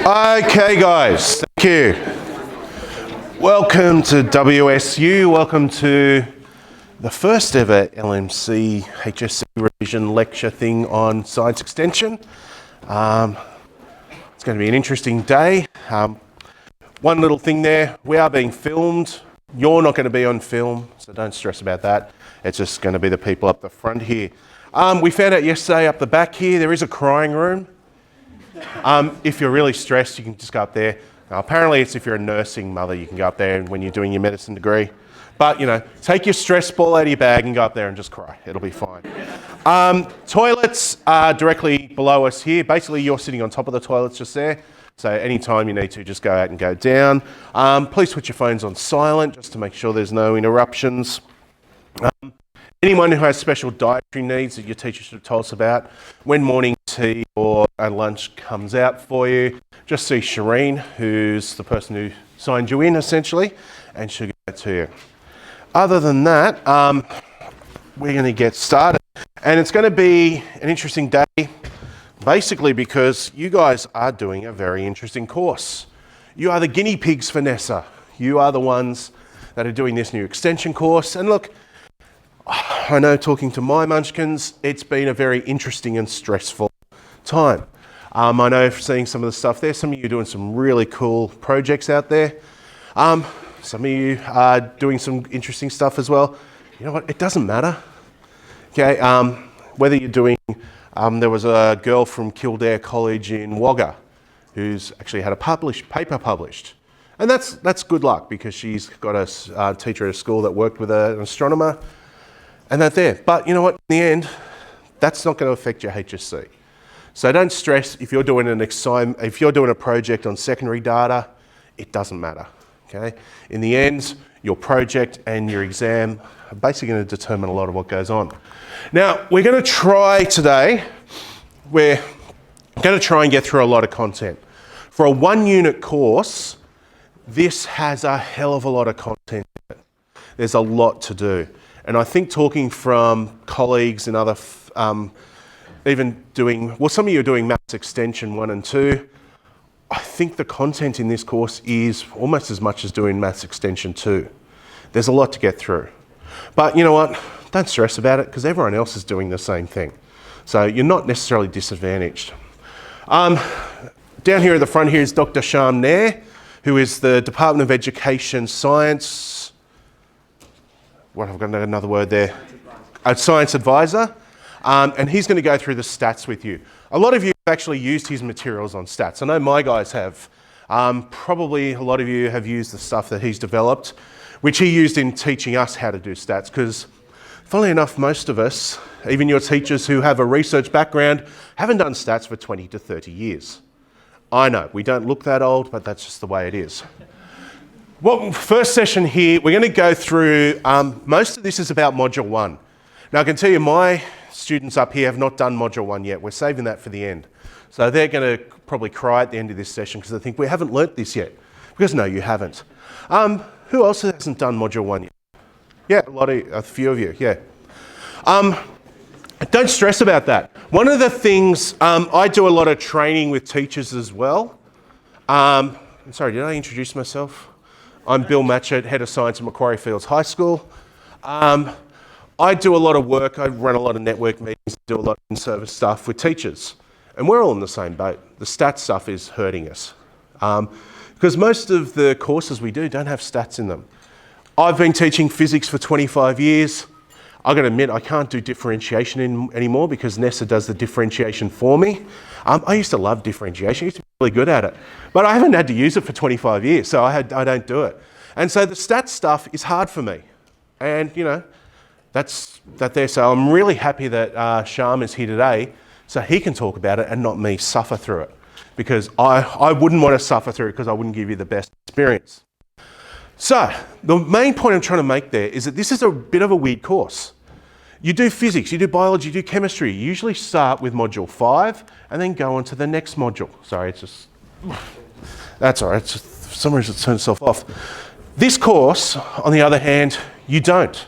Okay guys, thank you. Welcome to WSU, welcome to the first ever LMC HSC revision lecture thing on science extension. It's going to be an interesting day. One little thing there, we are being filmed. You're not going to be on film, so don't stress about that. It's just going to be the people up the front here. We found out yesterday up the back here, there is a crying room. If you're really stressed, you can just go up there. Apparently it's if you're a nursing mother, you can go up there when you're doing your medicine degree. But, you know, take your stress ball out of your bag and go up there and just cry. It'll be fine. Toilets are directly below us here. Basically, you're sitting on top of the toilets just there. So anytime you need to, just go out and go down. Please put your phones on silent just to make sure there's no interruptions. Anyone who has special dietary needs that your teacher should have told us about, when morning tea or lunch comes out for you, just see Shireen, who's the person who signed you in essentially, and she'll get that to you. Other than that, we're going to get started. And it's going to be an interesting day, basically because you guys are doing a very interesting course. You are the guinea pigs for NESA. You are the ones that are doing this new extension course. And look, I know talking to my munchkins, it's been a very interesting and stressful time. I know seeing some of the stuff there, some of you are doing some really cool projects out there. Some of you are doing some interesting stuff as well. You know what, it doesn't matter. Okay, whether you're doing, there was a girl from Kildare College in Wagga who's actually had a paper published. And that's good luck because she's got a teacher at a school that worked with an astronomer. And that's there. But you know what, in the end, that's not going to affect your HSC. So don't stress if you're doing a project on secondary data, it doesn't matter. Okay? In the end, your project and your exam are basically going to determine a lot of what goes on. Now, we're going to try today, we're going to try and get through a lot of content. For a 1-unit course, this has a hell of a lot of content in it. There's a lot to do. And I think talking from colleagues and other, even doing, well, some of you are doing Maths Extension 1 and 2. I think the content in this course is almost as much as doing Maths Extension 2. There's a lot to get through. But you know what? Don't stress about it because everyone else is doing the same thing. So you're not necessarily disadvantaged. Down here at the front here is Dr. Sham Nair, who is the Department of Education Science, I've got another word there, a science advisor, and he's going to go through the stats with you. A lot of you have actually used his materials on stats. I know my guys have. Probably a lot of you have used the stuff that he's developed, which he used in teaching us how to do stats, because funnily enough, most of us, even your teachers who have a research background, haven't done stats for 20 to 30 years. I know, we don't look that old, but that's just the way it is. Well, first session here, we're going to go through, most of this is about Module 1. Now I can tell you my students up here have not done Module 1 yet. We're saving that for the end. So they're going to probably cry at the end of this session because they think we haven't learnt this yet. Because no, you haven't. Who else hasn't done Module 1 yet? Yeah, a few of you, yeah. Don't stress about that. One of the things, I do a lot of training with teachers as well. I'm sorry, did I introduce myself? I'm Bill Matchett, Head of Science at Macquarie Fields High School. I do a lot of work, I run a lot of network meetings, do a lot of in-service stuff with teachers. And we're all in the same boat. The stats stuff is hurting us. Because most of the courses we do don't have stats in them. I've been teaching physics for 25 years. I've got to admit, I can't do differentiation anymore because NESA does the differentiation for me. I used to love differentiation, I used to be really good at it. But I haven't had to use it for 25 years, so I don't do it. And so the stats stuff is hard for me. And, you know, that's that there. So I'm really happy that Sham is here today so he can talk about it and not me suffer through it. Because I wouldn't want to suffer through it because I wouldn't give you the best experience. So the main point I'm trying to make there is that this is a bit of a weird course. You do physics, you do biology, you do chemistry. You usually start with Module 5 and then go on to the next module. Sorry, it's just, that's all right. It's just, for some reason it turned itself off. This course, on the other hand, you don't.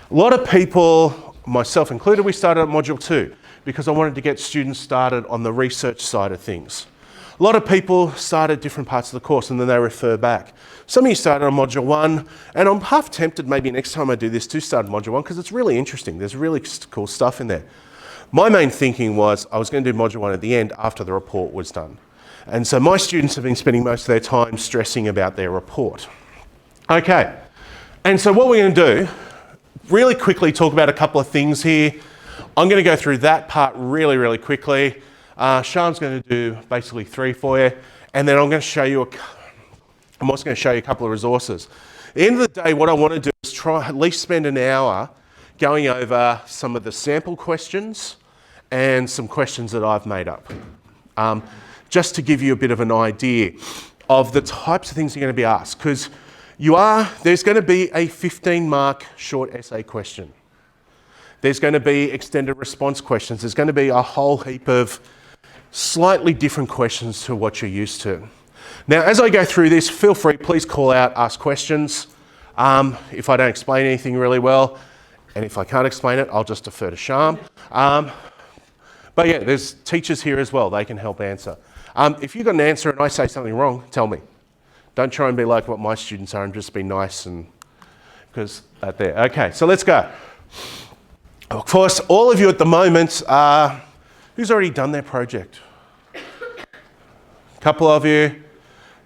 A lot of people, myself included, we started at Module 2 because I wanted to get students started on the research side of things. A lot of people start at different parts of the course and then they refer back. Some of you started on Module 1, and I'm half tempted maybe next time I do this to start Module 1 because it's really interesting. There's really cool stuff in there. My main thinking was I was going to do Module 1 at the end after the report was done. And so my students have been spending most of their time stressing about their report. Okay, and so what we're going to do, really quickly talk about a couple of things here. I'm going to go through that part really, really quickly. Sharm's going to do basically 3 for you, and then I'm going to show you I'm also going to show you a couple of resources. At the end of the day, what I want to do is try at least spend an hour going over some of the sample questions and some questions that I've made up. Just to give you a bit of an idea of the types of things you're going to be asked, because there's going to be a 15-mark short essay question. There's going to be extended response questions. There's going to be a whole heap of slightly different questions to what you're used to. Now, as I go through this, feel free, please call out, ask questions. If I don't explain anything really well, and if I can't explain it, I'll just defer to Sharm. But yeah, there's teachers here as well. They can help answer. If you've got an answer and I say something wrong, tell me. Don't try and be like what my students are and just be nice and because that there. Okay, so let's go. Of course, all of you at the moment, who's already done their project? A couple of you.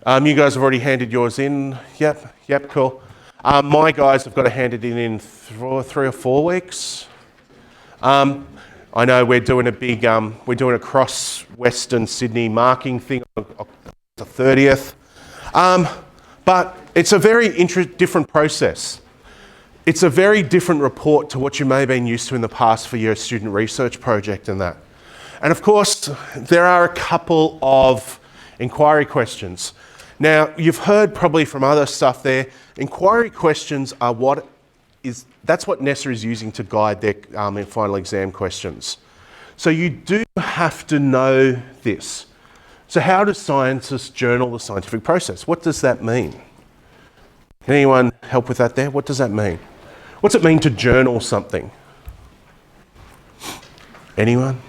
You guys have already handed yours in. Yep, cool. My guys have got to hand it in 3 or 4 weeks. I know we're doing a cross Western Sydney marking thing on the 30th. But it's a very different process. It's a very different report to what you may have been used to in the past for your student research project and that. And of course, there are a couple of inquiry questions. Now, you've heard probably from other stuff there, inquiry questions are that's what NESA is using to guide their final exam questions. So you do have to know this. So how do scientists journal the scientific process? What does that mean? Can anyone help with that there? What does that mean? What's it mean to journal something? Anyone?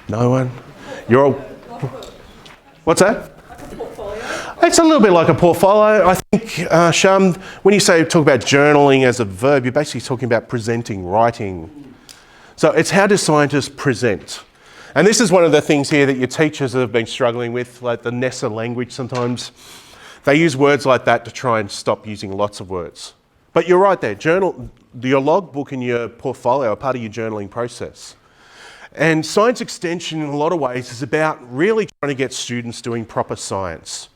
No one? What's that? It's a little bit like a portfolio. I think, Sham, when you talk about journaling as a verb, you're basically talking about presenting, writing. So it's how do scientists present? And this is one of the things here that your teachers have been struggling with, like the NESA language sometimes. They use words like that to try and stop using lots of words. But you're right there, your logbook and your portfolio are part of your journaling process. And science extension in a lot of ways is about really trying to get students doing proper science.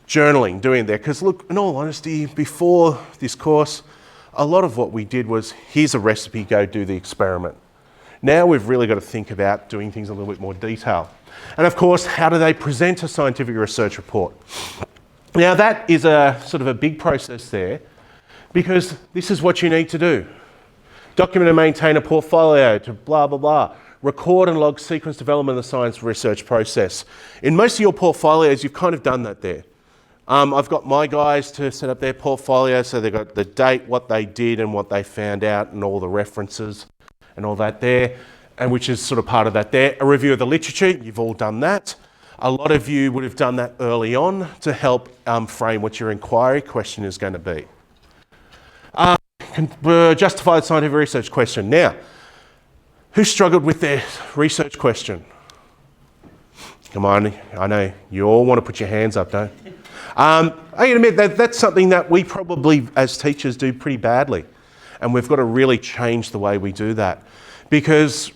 Journaling, doing that. Because look, in all honesty, before this course, a lot of what we did was, here's a recipe, go do the experiment. Now we've really got to think about doing things in a little bit more detail. And of course, how do they present a scientific research report? Now that is a sort of a big process there, because this is what you need to do. Document and maintain a portfolio to blah, blah, blah. Record and log sequence development of the science research process. In most of your portfolios, you've kind of done that there. I've got my guys to set up their portfolio, so they've got the date, what they did and what they found out and all the references and all that there, and which is sort of part of that there. A review of the literature, you've all done that. A lot of you would have done that early on to help frame what your inquiry question is going to be. Justify the scientific research question. Now, who struggled with their research question? Come on, I know you all want to put your hands up, don't you? I admit that's something that we probably as teachers do pretty badly, and we've got to really change the way we do that, because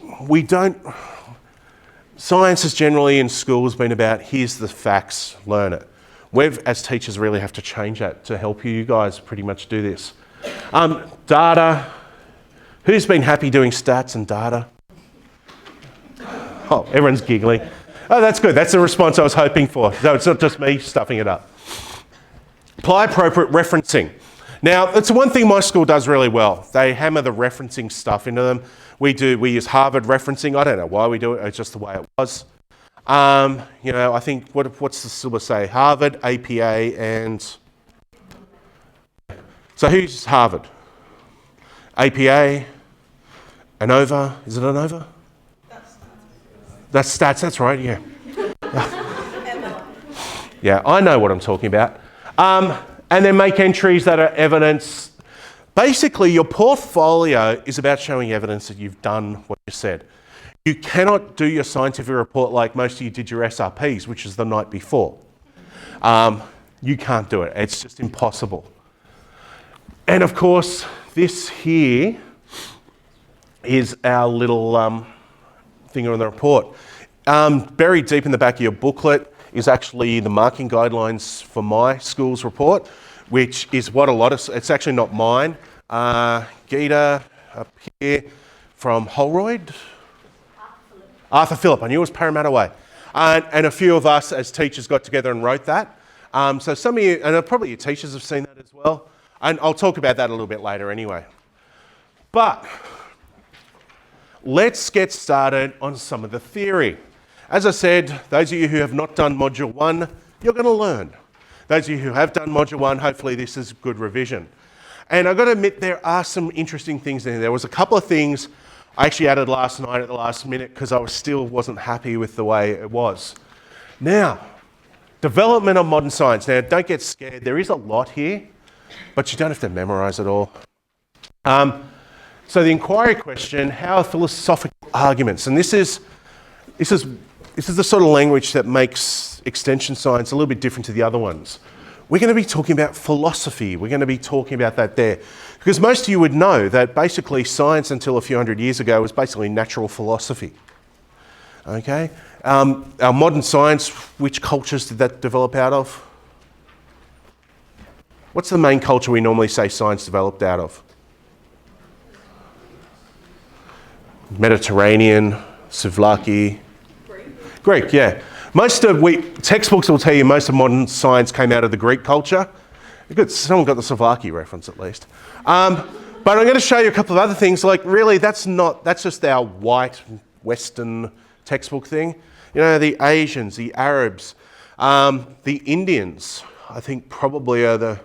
science has generally in schools been about here's the facts, learn it. We've as teachers really have to change that to help you guys pretty much do this. Data. Who's been happy doing stats and data? Oh, everyone's giggling. Oh, that's good. That's the response I was hoping for. So it's not just me stuffing it up. Apply appropriate referencing. Now, it's one thing my school does really well. They hammer the referencing stuff into them. We use Harvard referencing. I don't know why we do it. It's just the way it was. I think, what's the syllabus say? Harvard, APA, and... So who's Harvard? APA, ANOVA. Is it ANOVA? That's stats, that's right, yeah. Yeah, I know what I'm talking about. And then make entries that are evidence. Basically, your portfolio is about showing evidence that you've done what you said. You cannot do your scientific report like most of you did your SRPs, which is the night before. You can't do it. It's just impossible. And of course, this here is our little thing on the report. Buried deep in the back of your booklet is actually the marking guidelines for my school's report, which is what it's actually not mine. Gita up here from Holroyd. Arthur Phillip, I knew it was Parramatta Way. And a few of us as teachers got together and wrote that. So some of you, and probably your teachers have seen that as well. And I'll talk about that a little bit later anyway. But let's get started on some of the theory. As I said, those of you who have not done Module 1, you're going to learn. Those of you who have done Module 1, hopefully this is good revision. And I've got to admit, there are some interesting things in there. There was a couple of things I actually added last night at the last minute because I still wasn't happy with the way it was. Now, development of modern science. Now, don't get scared. There is a lot here, but you don't have to memorise it all. So the inquiry question, how are philosophical arguments? And this is the sort of language that makes extension science a little bit different to the other ones. We're going to be talking about philosophy. We're going to be talking about that there. Because most of you would know that basically science until a few hundred years ago was basically natural philosophy. Okay? Our modern science, which cultures did that develop out of? What's the main culture we normally say science developed out of? Mediterranean, Souvlaki. Greek, yeah. Textbooks will tell you most of modern science came out of the Greek culture. Good, someone got the Souvlaki reference at least. But I'm going to show you a couple of other things. Like really, that's just our white Western textbook thing. You know, the Asians, the Arabs, the Indians, I think probably are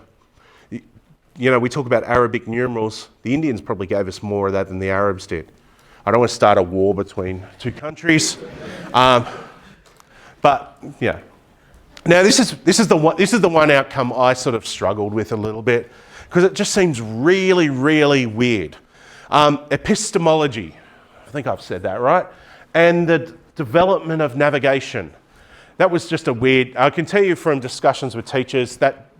we talk about Arabic numerals. The Indians probably gave us more of that than the Arabs did. I don't want to start a war between two countries. But yeah. Now this is the one outcome I sort of struggled with a little bit because it just seems really, really weird. Epistemology, I think I've said that right, and the development of navigation. That was just a weird. I can tell you from discussions with teachers that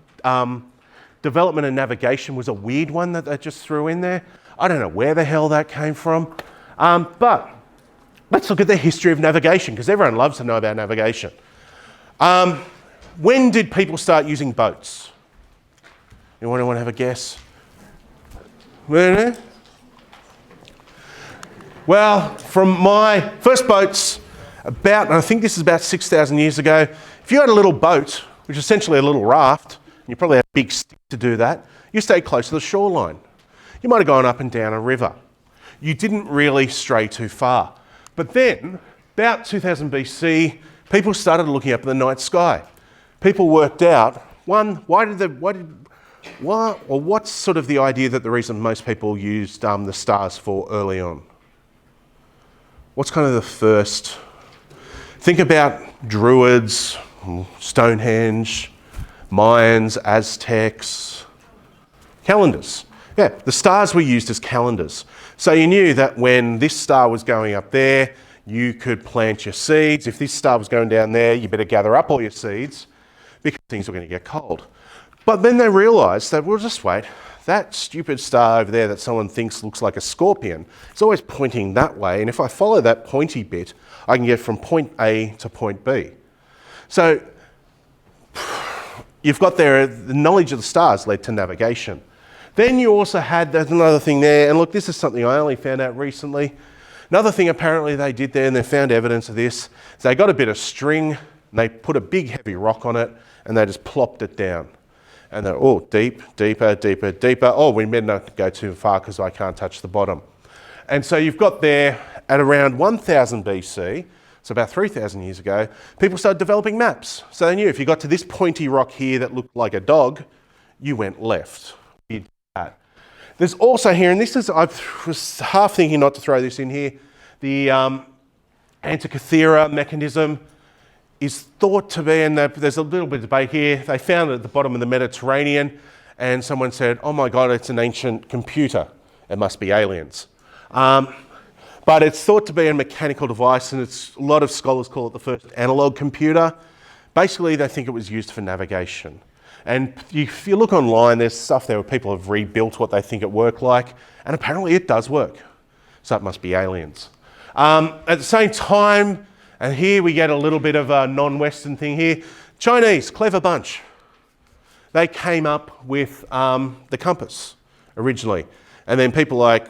development and navigation was a weird one that they just threw in there. I don't know where the hell that came from, but. Let's look at the history of navigation, because everyone loves to know about navigation. When did people start using boats? Anyone want to have a guess? Well, from my first boats, I think this is about 6,000 years ago, if you had a little boat, which is essentially a little raft, and you probably had a big stick to do that, you stayed close to the shoreline. You might have gone up and down a river. You didn't really stray too far. But then, about 2000 BC, people started looking up at the night sky. People worked out, what's sort of the idea that the reason most people used the stars for early on? What's kind of the first? Think about Druids, Stonehenge, Mayans, Aztecs, calendars. Yeah, the stars were used as calendars. So you knew that when this star was going up there, you could plant your seeds. If this star was going down there, you better gather up all your seeds because things were going to get cold. But then they realised that, well, just wait, that stupid star over there that someone thinks looks like a scorpion, it's always pointing that way. And if I follow that pointy bit, I can get from point A to point B. So you've got there, the knowledge of the stars led to navigation. Then you also had, there's another thing there, and look, this is something I only found out recently. Another thing apparently they did there, and they found evidence of this, is they got a bit of string, and they put a big heavy rock on it, and they just plopped it down. And they're, oh, deep, deeper, deeper, deeper. Oh, we better not go too far because I can't touch the bottom. And so you've got there, at around 1000 BC, so about 3,000 years ago, people started developing maps. So they knew if you got to this pointy rock here that looked like a dog, you went left. There's also here, and this is, I was half thinking not to throw this in here, the Antikythera mechanism. is thought to be, and there's a little bit of debate here, they found it at the bottom of the Mediterranean, and someone said, oh my God, it's an ancient computer. It must be aliens. But it's thought to be a mechanical device, and a lot of scholars call it the first analog computer. Basically, they think it was used for navigation. And if you look online, there's stuff there where people have rebuilt what they think it worked like, and apparently it does work. So it must be aliens. At the same time, and here we get a little bit of a non-Western thing here, Chinese, clever bunch. They came up with the compass originally. And then people like,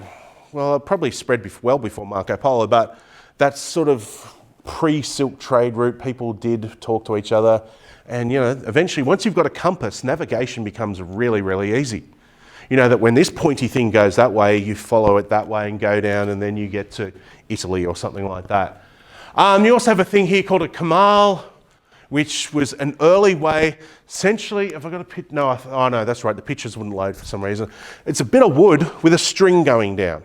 well, it probably spread well before Marco Polo, but that's sort of pre-Silk Trade route. People did talk to each other. And, eventually, once you've got a compass, navigation becomes really, really easy. You know that when this pointy thing goes that way, you follow it that way and go down, and then you get to Italy or something like that. You also have a thing here called a kamal, which was an early way, essentially, have I got a picture? No, no, that's right, the pictures wouldn't load for some reason. It's a bit of wood with a string going down.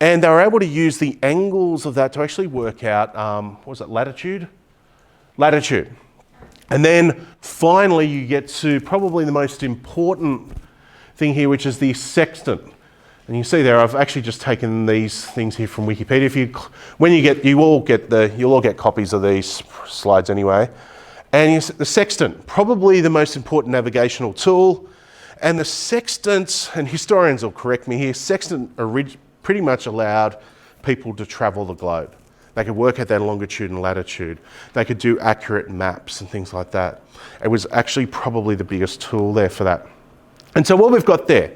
And they were able to use the angles of that to actually work out, what was it, latitude? Latitude. And then finally you get to probably the most important thing here, which is the sextant. And you see there, I've actually just taken these things here from Wikipedia. You'll all get copies of these slides anyway. And the sextant, probably the most important navigational tool. And the sextant, and historians will correct me here, sextant pretty much allowed people to travel the globe. They could work at their longitude and latitude. They could do accurate maps and things like that. It was actually probably the biggest tool there for that. And so what we've got there,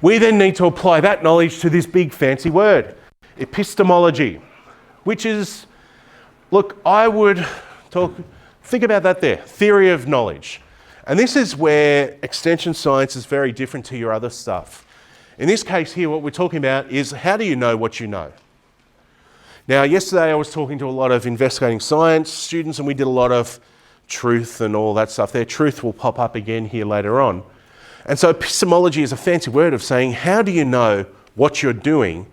we then need to apply that knowledge to this big fancy word, epistemology, which is, look, think about that there, theory of knowledge. And this is where extension science is very different to your other stuff. In this case here, what we're talking about is how do you know what you know? Now, yesterday I was talking to a lot of investigating science students, and we did a lot of truth and all that stuff there. Truth will pop up again here later on. And so epistemology is a fancy word of saying, how do you know what you're doing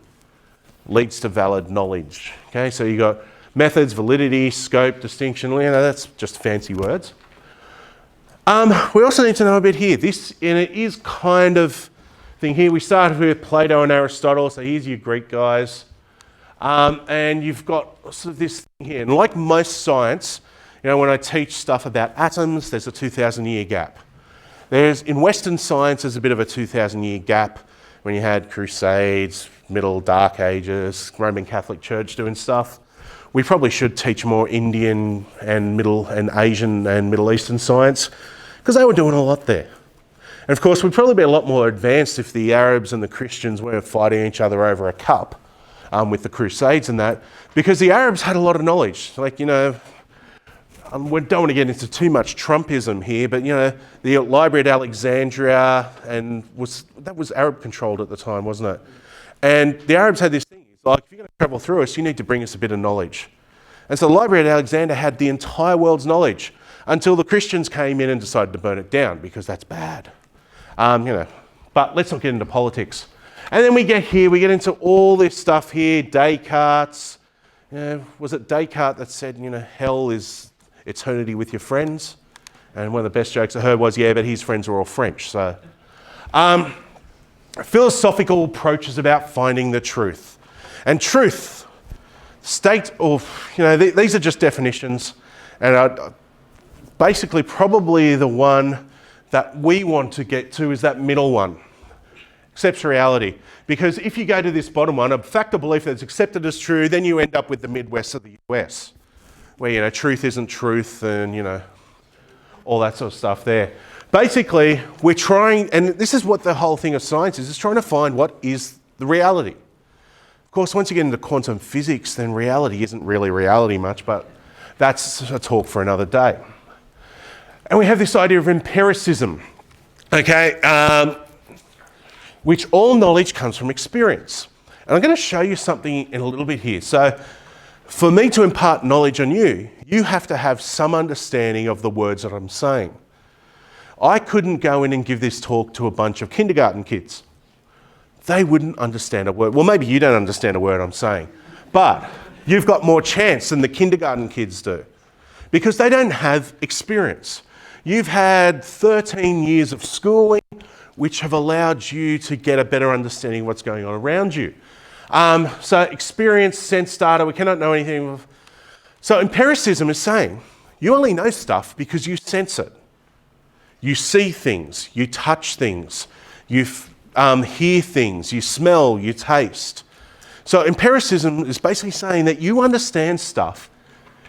leads to valid knowledge? Okay, so you got methods, validity, scope, distinction, that's just fancy words. We also need to know a bit here. And it is kind of thing here. We started with Plato and Aristotle, so here's your Greek guys. And you've got sort of this thing here. And like most science, when I teach stuff about atoms, there's a 2,000-year gap. In Western science, there's a bit of a 2,000-year gap when you had Crusades, Middle Dark Ages, Roman Catholic Church doing stuff. We probably should teach more Indian and Middle and Asian and Middle Eastern science because they were doing a lot there. And of course, we'd probably be a lot more advanced if the Arabs and the Christians weren't fighting each other over a cup. With the Crusades and that, because the Arabs had a lot of knowledge. We don't want to get into too much Trumpism here, but the Library at Alexandria, and that was Arab controlled at the time, wasn't it? And the Arabs had this thing, it's like, if you're going to travel through us, you need to bring us a bit of knowledge. And so the Library at Alexandria had the entire world's knowledge until the Christians came in and decided to burn it down because that's bad. But let's not get into politics. And then we get into all this stuff here, Descartes. Was it Descartes that said, hell is eternity with your friends? And one of the best jokes I heard was, yeah, but his friends were all French. So, philosophical approaches about finding the truth. And truth, these are just definitions. And basically probably the one that we want to get to is that middle one. Accepts reality. Because if you go to this bottom one, a fact or belief that's accepted as true, then you end up with the Midwest of the US, where, truth isn't truth and, all that sort of stuff there. Basically, we're trying, and this is what the whole thing of science is trying to find what is the reality. Of course, once you get into quantum physics, then reality isn't really reality much, but that's a talk for another day. And we have this idea of empiricism, okay? Which all knowledge comes from experience. And I'm going to show you something in a little bit here. So for me to impart knowledge on you, you have to have some understanding of the words that I'm saying. I couldn't go in and give this talk to a bunch of kindergarten kids. They wouldn't understand a word. Well, maybe you don't understand a word I'm saying, but you've got more chance than the kindergarten kids do. because they don't have experience. You've had 13 years of schooling, which have allowed you to get a better understanding of what's going on around you. So experience, sense data, we cannot know anything of. So empiricism is saying, you only know stuff because you sense it. You see things, you touch things, you hear things, you smell, you taste. So empiricism is basically saying that you understand stuff.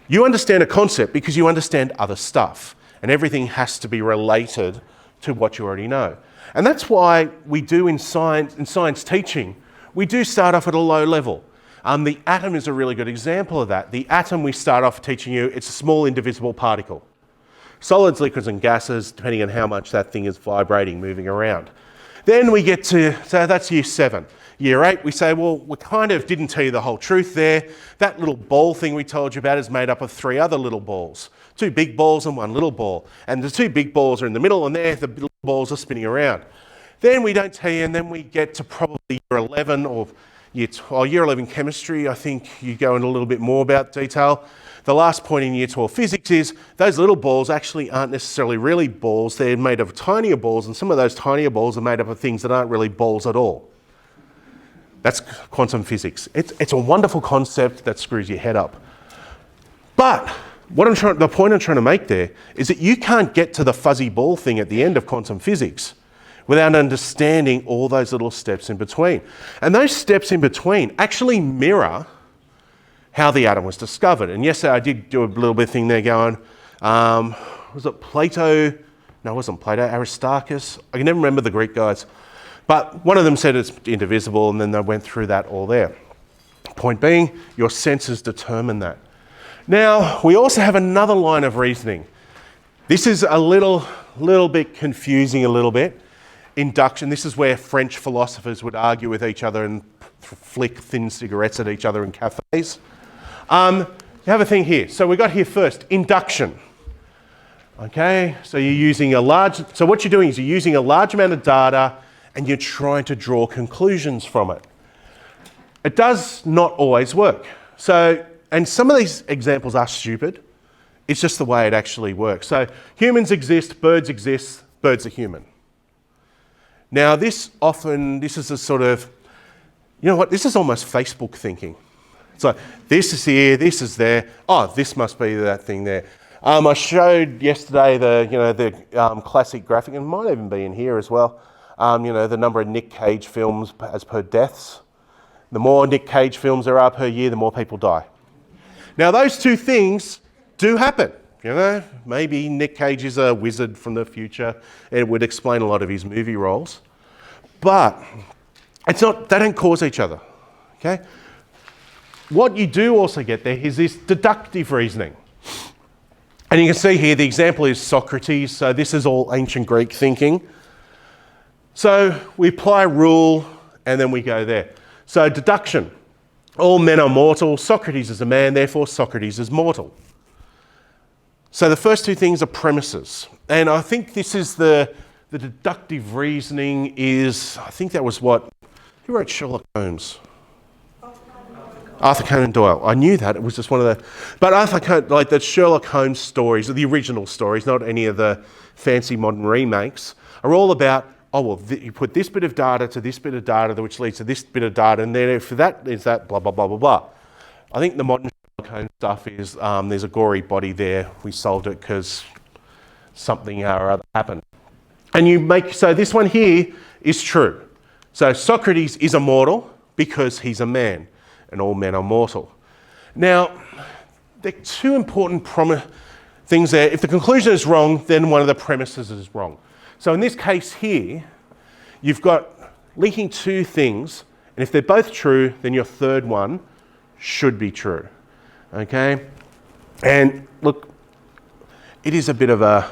You understand a concept because you understand other stuff. And everything has to be related to what you already know. And that's why we do in science teaching, we do start off at a low level. The atom is a really good example of that. The atom we start off teaching you, it's a small indivisible particle. Solids, liquids and gases, depending on how much that thing is vibrating, moving around. Then we get to, so that's year 7. Year 8, we say, well, we kind of didn't tell you the whole truth there. That little ball thing we told you about is made up of 3 other little balls. 2 big balls and 1 little ball. And the 2 big balls are in the middle and there, the little balls are spinning around. Then we don't tell you, and then we get to probably year 11 or year 11 chemistry. I think you go into a little bit more about detail. The last point in year 12 physics is those little balls actually aren't necessarily really balls. They're made of tinier balls, and some of those tinier balls are made up of things that aren't really balls at all. That's quantum physics. It's a wonderful concept that screws your head up. But the point I'm trying to make there is that you can't get to the fuzzy ball thing at the end of quantum physics without understanding all those little steps in between. And those steps in between actually mirror how the atom was discovered. And yesterday I did do a little bit of thing there going, was it Plato? No, it wasn't Plato, Aristarchus. I can never remember the Greek guys. But one of them said it's indivisible, and then they went through that all there. Point being, your senses determine that. Now, we also have another line of reasoning. This is a little bit confusing a little bit. Induction, this is where French philosophers would argue with each other and flick thin cigarettes at each other in cafes. You have a thing here. So we got here first, induction. Okay, so what you're doing is you're using a large amount of data and you're trying to draw conclusions from it. It does not always work. And some of these examples are stupid. It's just the way it actually works. So humans exist, birds are human. Now this is a sort of, you know what, this is almost Facebook thinking. It's like, this is here, this is there, oh, this must be that thing there. I showed yesterday the classic graphic, and it might even be in here as well, the number of Nick Cage films as per deaths. The more Nick Cage films there are per year, the more people die. Now those two things do happen. Maybe Nick Cage is a wizard from the future. It would explain a lot of his movie roles. But they don't cause each other, okay? What you do also get there is this deductive reasoning. And you can see here, the example is Socrates. So this is all ancient Greek thinking. So we apply a rule and then we go there. So deduction, all men are mortal. Socrates is a man, therefore Socrates is mortal. So the first two things are premises. And I think this is the deductive reasoning is, I think that was who wrote Sherlock Holmes? Arthur Conan Doyle. I knew that, it was just one of the, but Arthur Conan, like the Sherlock Holmes stories, or the original stories, not any of the fancy modern remakes, are all about, you put this bit of data to this bit of data, which leads to this bit of data, and then if that is that, blah, blah, blah, blah, blah. I think the modern Sherlock Holmes stuff is, there's a gory body there, we solved it because something or other happened. And so this one here is true. So Socrates is immortal because he's a man, and all men are mortal. Now, there are two important things there. If the conclusion is wrong, then one of the premises is wrong. So in this case here, you've got linking two things, and if they're both true, then your third one should be true, okay? And look, it is a bit of a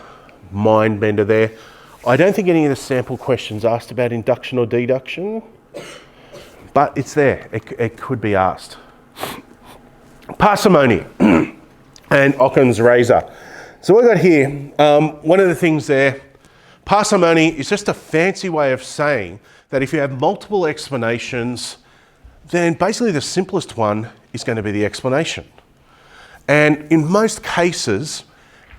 mind bender there. I don't think any of the sample questions asked about induction or deduction, but it's there. It could be asked. Parsimony and Occam's razor. So what we've got here, one of the things there, parsimony is just a fancy way of saying that if you have multiple explanations, then basically the simplest one is going to be the explanation. And in most cases,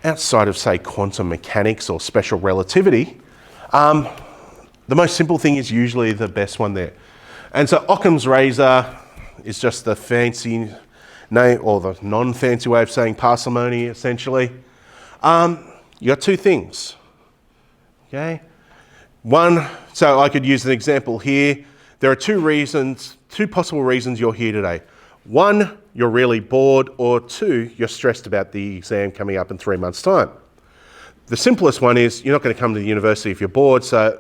outside of, say, quantum mechanics or special relativity, the most simple thing is usually the best one there. And so Occam's razor is just the fancy name, or the non-fancy way of saying parsimony, essentially. You got two things, okay? One, so I could use an example here. There are two possible reasons you're here today. One, you're really bored, or two, you're stressed about the exam coming up in 3 months' time. The simplest one is you're not going to come to the university if you're bored, so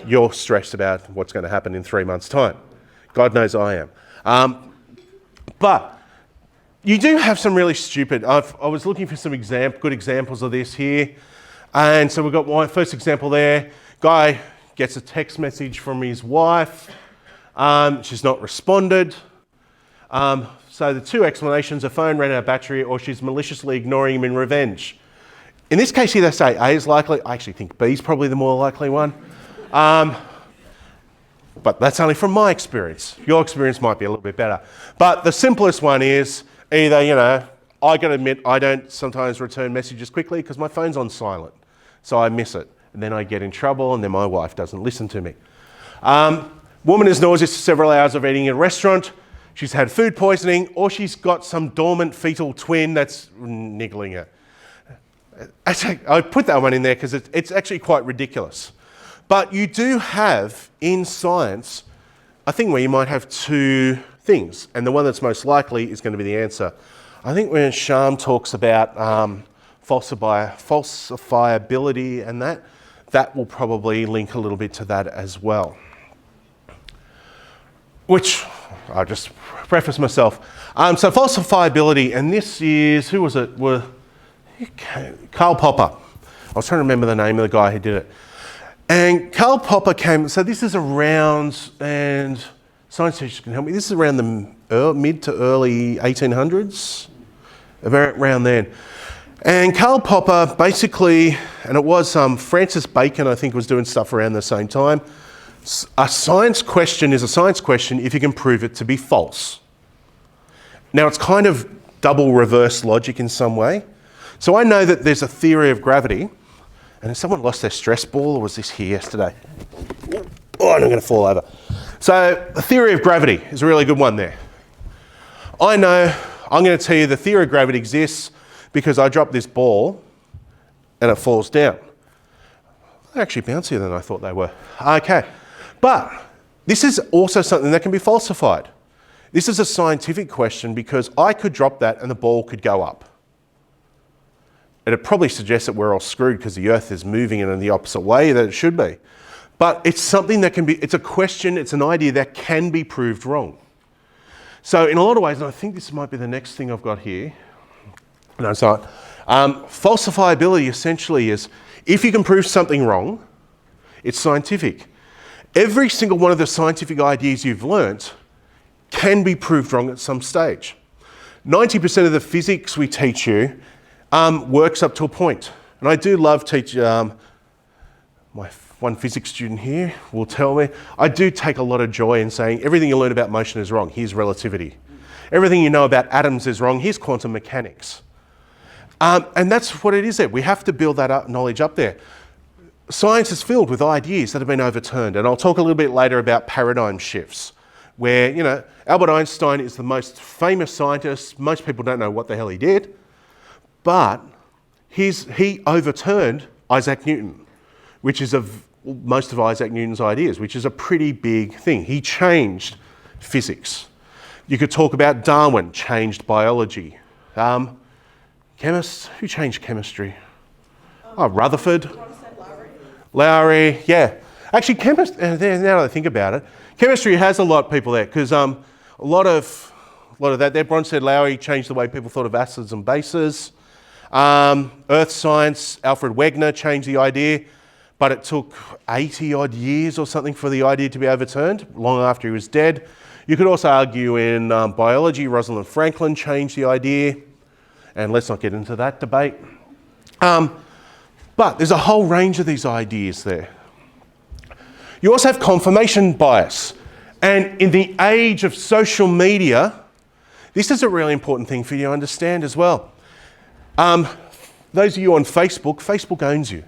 you're stressed about what's going to happen in 3 months' time. God knows I am. But you do have some really stupid, I was looking for some good examples of this here. And so we've got my first example there. Guy gets a text message from his wife. She's not responded. So the two explanations, her phone ran out of battery, or she's maliciously ignoring him in revenge. In this case here, they say A is likely. I actually think B is probably the more likely one. But that's only from my experience. Your experience might be a little bit better. But the simplest one is either, I got to admit, I don't sometimes return messages quickly because my phone's on silent. So I miss it. And then I get in trouble, and then my wife doesn't listen to me. Woman is nauseous for several hours of eating in a restaurant. She's had food poisoning, or she's got some dormant fetal twin that's niggling her. Actually, I put that one in there because it's actually quite ridiculous. But you do have, in science, a thing where you might have two things, and the one that's most likely is going to be the answer. I think when Sham talks about falsifiability and that will probably link a little bit to that as well. Which, I'll just preface myself. So falsifiability, and this is, who was it? Karl Popper. I was trying to remember the name of the guy who did it. And Karl Popper came, so this is around, and science teachers can help me, this is around the mid to early 1800s, around then. And Karl Popper basically, and it was Francis Bacon, I think, was doing stuff around the same time. A science question is a science question if you can prove it to be false. Now, it's kind of double reverse logic in some way. So I know that there's a theory of gravity. And has someone lost their stress ball, or was this here yesterday? Oh, and I'm going to fall over. So the theory of gravity is a really good one there. I know, I'm going to tell you the theory of gravity exists because I dropped this ball and it falls down. They're actually bouncier than I thought they were. Okay. But this is also something that can be falsified. This is a scientific question because I could drop that and the ball could go up. It probably suggests that we're all screwed because the Earth is moving in the opposite way that it should be. But it's something that can be, it's a question, it's an idea that can be proved wrong. So in a lot of ways, and I think this might be the next thing I've got here. No, it's not. Falsifiability essentially is, if you can prove something wrong, it's scientific. Every single one of the scientific ideas you've learnt can be proved wrong at some stage. 90% of the physics we teach you works up to a point. And I do love teaching, my one physics student here will tell me, I do take a lot of joy in saying everything you learn about motion is wrong, here's relativity. Everything you know about atoms is wrong, here's quantum mechanics. And that's what it is there. We have to build that knowledge up there. Science is filled with ideas that have been overturned. And I'll talk a little bit later about paradigm shifts, where, Albert Einstein is the most famous scientist. Most people don't know what the hell he did. But he overturned Isaac Newton, which is most of Isaac Newton's ideas, which is a pretty big thing. He changed physics. You could talk about Darwin, changed biology. Chemists, who changed chemistry? Rutherford. Lowry, yeah. Actually, now that I think about it, chemistry has a lot of people there, because a lot of that there. Bronsted Lowry changed the way people thought of acids and bases. Earth science, Alfred Wegener changed the idea, but it took 80 odd years or something for the idea to be overturned, long after he was dead. You could also argue in biology, Rosalind Franklin changed the idea, and let's not get into that debate. But there's a whole range of these ideas there. You also have confirmation bias, and in the age of social media, This is a really important thing for you to understand as well. Those of you on Facebook, Facebook owns you.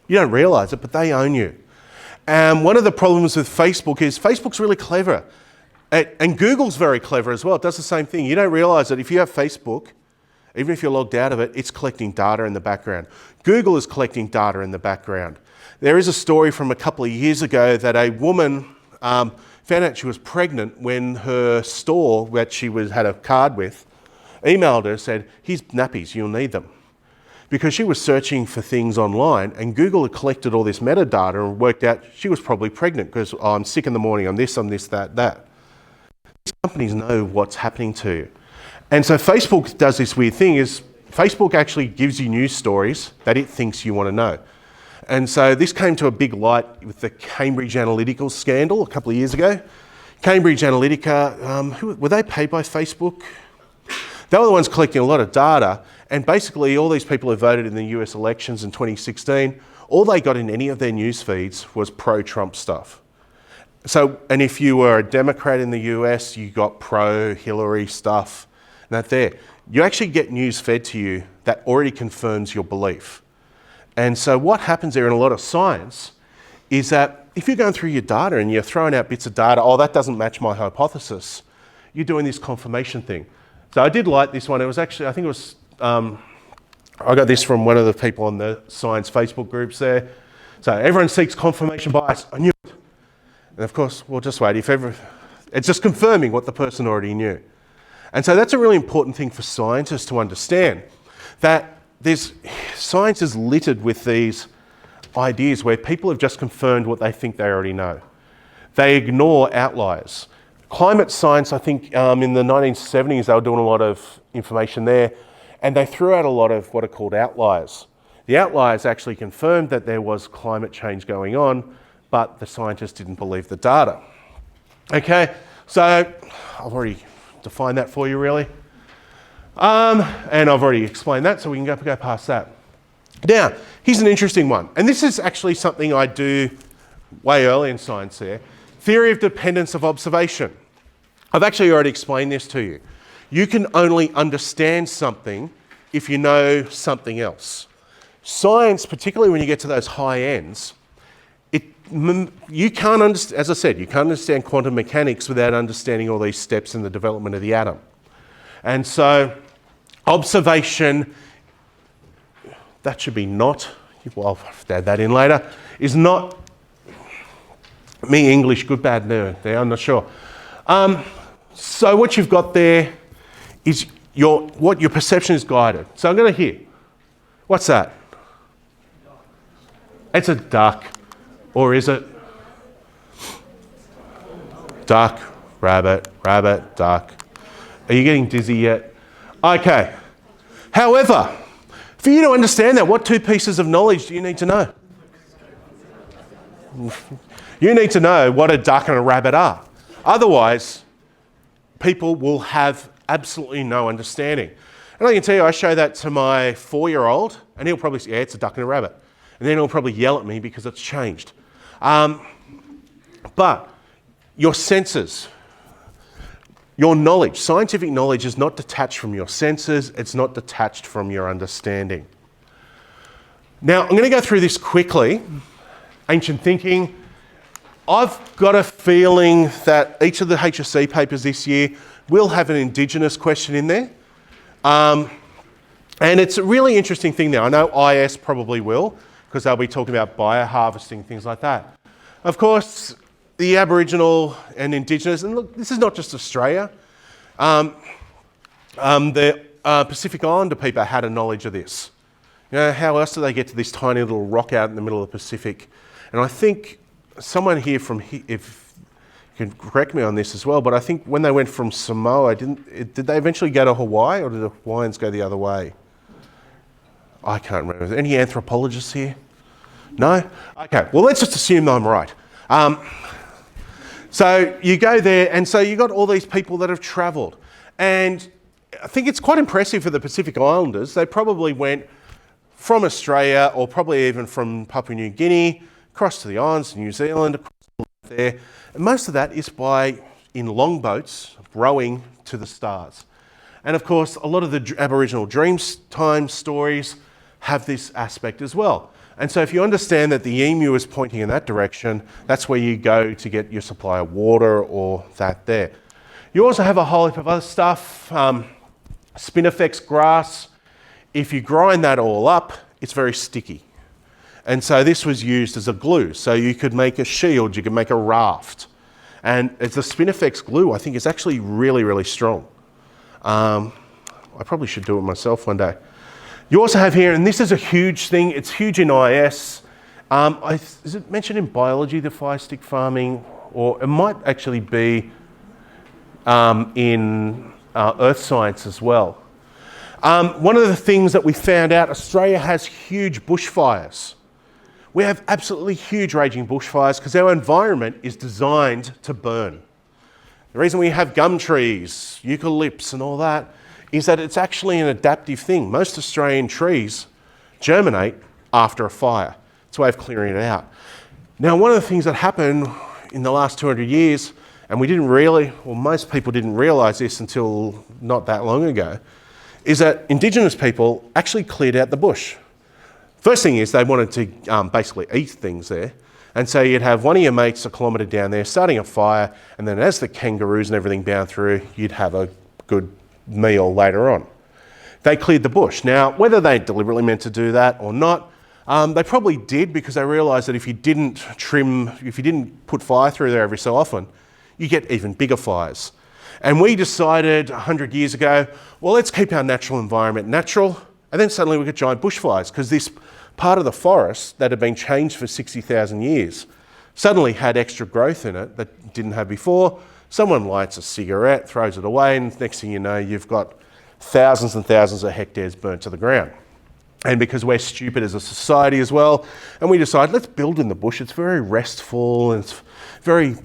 You don't realise it, but they own you. And one of the problems with Facebook is Facebook's really clever. And Google's very clever as well. It does the same thing. You don't realise that if you have Facebook, even if you're logged out of it, it's collecting data in the background. Google is collecting data in the background. There is a story from a couple of years ago that a woman found out she was pregnant when her store that she had a card with emailed her and said, here's nappies, you'll need them. Because she was searching for things online and Google had collected all this metadata and worked out she was probably pregnant because I'm sick in the morning, I'm this, that. These companies know what's happening to you. And so Facebook does this weird thing is Facebook actually gives you news stories that it thinks you want to know. And so this came to a big light with the Cambridge Analytica scandal a couple of years ago. Cambridge Analytica, were they paid by Facebook? They were the ones collecting a lot of data, and basically all these people who voted in the US elections in 2016, all they got in any of their news feeds was pro-Trump stuff. So, and if you were a Democrat in the US, you got pro-Hillary stuff, and that there. You actually get news fed to you that already confirms your belief. And so what happens there in a lot of science is that if you're going through your data and you're throwing out bits of data, oh, that doesn't match my hypothesis, you're doing this confirmation thing. So I did like this one. It was actually, I think it was, I got this from one of the people on the science Facebook groups there. So everyone seeks confirmation bias. I knew it. And of course, we'll just wait. It's just confirming what the person already knew. And so that's a really important thing for scientists to understand, that science is littered with these ideas where people have just confirmed what they think they already know. They ignore outliers. Climate science, I think in the 1970s, they were doing a lot of information there, and they threw out a lot of what are called outliers. The outliers actually confirmed that there was climate change going on, but the scientists didn't believe the data. Okay, so I've already defined that for you really. And I've already explained that, so we can go past that. Now, here's an interesting one. And this is actually something I do way early in science there. Theory of dependence of observation. I've actually already explained this to you. You can only understand something if you know something else. Science, particularly when you get to those high ends, you can't understand, as I said, you can't understand quantum mechanics without understanding all these steps in the development of the atom. And so observation, that should be not, well, I'll add that in later, is not me English, good, bad, no, there, I'm not sure. So what you've got there is what your perception is guided. So I'm going to hear, what's that? It's a duck, or is it? Duck, rabbit, rabbit, duck. Are you getting dizzy yet? Okay. However, for you to understand that, what two pieces of knowledge do you need to know? You need to know what a duck and a rabbit are. Otherwise, people will have absolutely no understanding. And I can tell you, I show that to my 4-year-old, and he'll probably say, yeah, it's a duck and a rabbit. And then he'll probably yell at me because it's changed. But your senses, your knowledge, scientific knowledge is not detached from your senses, it's not detached from your understanding. Now, I'm going to go through this quickly. Ancient thinking. I've got a feeling that each of the HSC papers this year will have an Indigenous question in there. And it's a really interesting thing now. I know IS probably will, because they'll be talking about bioharvesting, things like that. Of course, the Aboriginal and Indigenous, and look, this is not just Australia. The Pacific Islander people had a knowledge of this. You know, how else do they get to this tiny little rock out in the middle of the Pacific? And I think someone here from here, if you can correct me on this as well, but I think when they went from Samoa, did they eventually go to Hawaii, or did the Hawaiians go the other way? I can't remember. Any anthropologists here? No? Okay, well, let's just assume I'm right. So you go there, and so you got all these people that have travelled. And I think it's quite impressive for the Pacific Islanders. They probably went from Australia, or probably even from Papua New Guinea, across to the islands, New Zealand, across there. And most of that is in longboats, rowing to the stars. And of course, a lot of the Aboriginal Dreamtime stories have this aspect as well. And so if you understand that the emu is pointing in that direction, that's where you go to get your supply of water or that there. You also have a whole heap of other stuff, spinifex grass. If you grind that all up, it's very sticky. And so this was used as a glue. So you could make a shield, you could make a raft. And it's the spinifex glue, I think, is actually really, really strong. I probably should do it myself one day. You also have here, and this is a huge thing, it's huge in IS. Is it mentioned in biology, the fire stick farming? Or it might actually be in earth science as well. One of the things that we found out, Australia has huge bushfires. We have absolutely huge raging bushfires because our environment is designed to burn. The reason we have gum trees, eucalypts and all that is that it's actually an adaptive thing. Most Australian trees germinate after a fire. It's a way of clearing it out. Now, one of the things that happened in the last 200 years, and we didn't really, or most people didn't realise this until not that long ago, is that Indigenous people actually cleared out the bush. First thing is they wanted to basically eat things there. And so you'd have one of your mates a kilometre down there starting a fire, and then as the kangaroos and everything bound through, you'd have a good meal later on. They cleared the bush. Now, whether they deliberately meant to do that or not, they probably did because they realised that if you didn't put fire through there every so often, you get even bigger fires. And we decided 100 years ago, well, let's keep our natural environment natural, and then suddenly we get giant bushfires because this part of the forest that had been changed for 60,000 years suddenly had extra growth in it that it didn't have before. Someone lights a cigarette, throws it away, and next thing you know, you've got thousands and thousands of hectares burnt to the ground. And because we're stupid as a society as well, and we decide, let's build in the bush. It's very restful, and it's very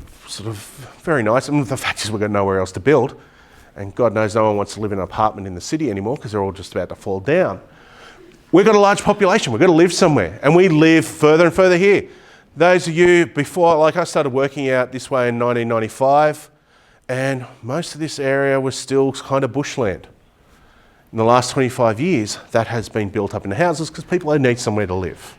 very nice. And the fact is we've got nowhere else to build. And God knows no one wants to live in an apartment in the city anymore because they're all just about to fall down. We've got a large population. We've got to live somewhere. And we live further and further here. Those of you before, like I started working out this way in 1995, and most of this area was still kind of bushland. In the last 25 years, that has been built up into houses because people need somewhere to live.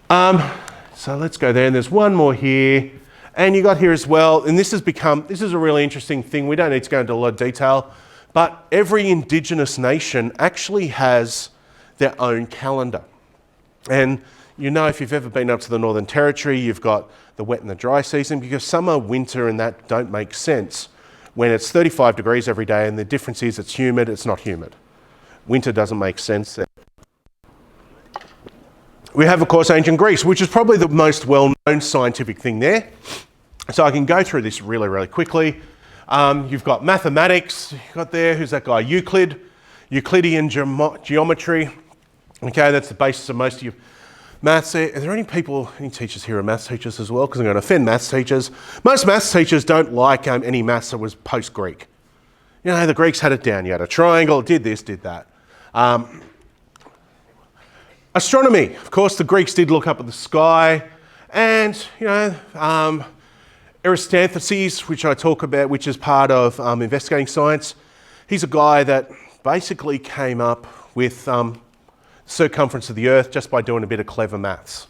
So let's go there. And there's one more here. And you got here as well, and this is a really interesting thing. We don't need to go into a lot of detail, but every Indigenous nation actually has their own calendar. And you know, if you've ever been up to the Northern Territory, you've got the wet and the dry season because summer, winter and that don't make sense when it's 35 degrees every day, and the difference is it's humid, it's not humid. Winter doesn't make sense there. We have, of course, ancient Greece, which is probably the most well-known scientific thing there. So I can go through this really, really quickly. You've got mathematics, you've got there, who's that guy? Euclid, Euclidean geometry. Okay, that's the basis of most of your maths there. Are there any teachers here are maths teachers as well? Because I'm going to offend maths teachers. Most maths teachers don't like any maths that was post-Greek. You know, the Greeks had it down. You had a triangle, it did this, did that. Astronomy, of course, the Greeks did look up at the sky, and you know, Eratosthenes, which I talk about, which is part of investigating science. He's a guy that basically came up with circumference of the Earth just by doing a bit of clever maths.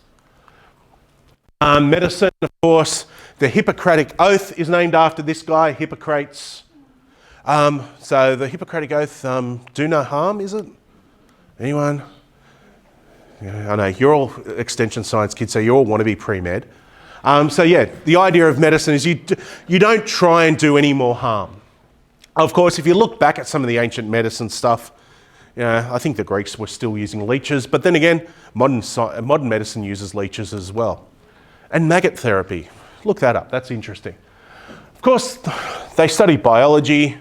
Medicine, of course, the Hippocratic Oath is named after this guy, Hippocrates. So the Hippocratic Oath, do no harm, is it? Anyone? Yeah, I know, you're all extension science kids, so you all want to be pre-med. So yeah, the idea of medicine is you don't try and do any more harm. Of course, if you look back at some of the ancient medicine stuff, you know, I think the Greeks were still using leeches, but then again, modern medicine uses leeches as well. And maggot therapy, look that up, that's interesting. Of course, they study biology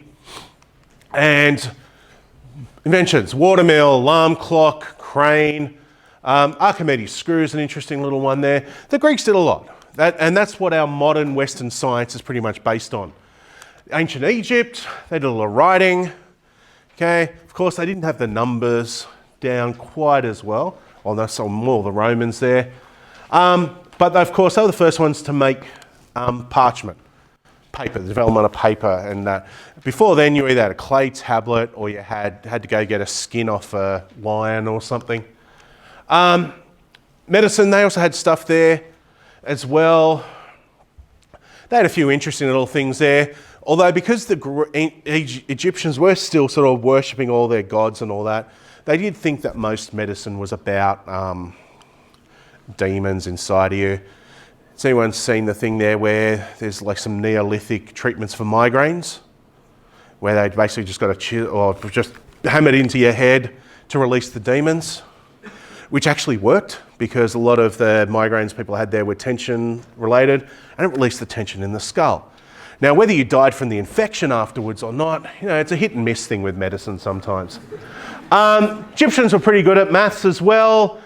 and inventions, watermill, alarm clock, crane, Archimedes' screw is an interesting little one there. The Greeks did a lot, and that's what our modern Western science is pretty much based on. Ancient Egypt, they did a lot of writing. Okay, of course they didn't have the numbers down quite as well, although saw more the Romans there. But of course they were the first ones to make parchment. paper, the development of paper. And before then, you either had a clay tablet or you had to go get a skin off a lion or something. Medicine, they also had stuff there as well. They had a few interesting little things there. Although because the Egyptians were still sort of worshipping all their gods and all that, they did think that most medicine was about demons inside of you. Has anyone seen the thing there where there's like some Neolithic treatments for migraines? Where they basically just got to chill or just hammered into your head to release the demons, which actually worked because a lot of the migraines people had there were tension related and it released the tension in the skull. Now, whether you died from the infection afterwards or not, it's a hit and miss thing with medicine sometimes. Egyptians were pretty good at maths as well.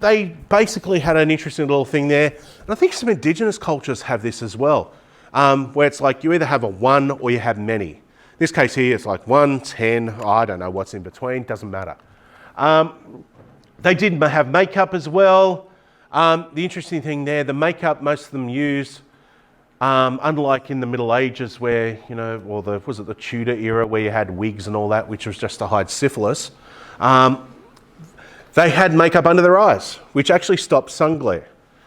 They basically had an interesting little thing there. And I think some indigenous cultures have this as well, where it's like you either have a 1 or you have many. In this case here, it's like 1, 10, I don't know what's in between, doesn't matter. They did have makeup as well. The interesting thing there, the makeup most of them use, unlike in the Middle Ages where, or was it the Tudor era where you had wigs and all that, which was just to hide syphilis, they had makeup under their eyes, which actually stopped sun glare.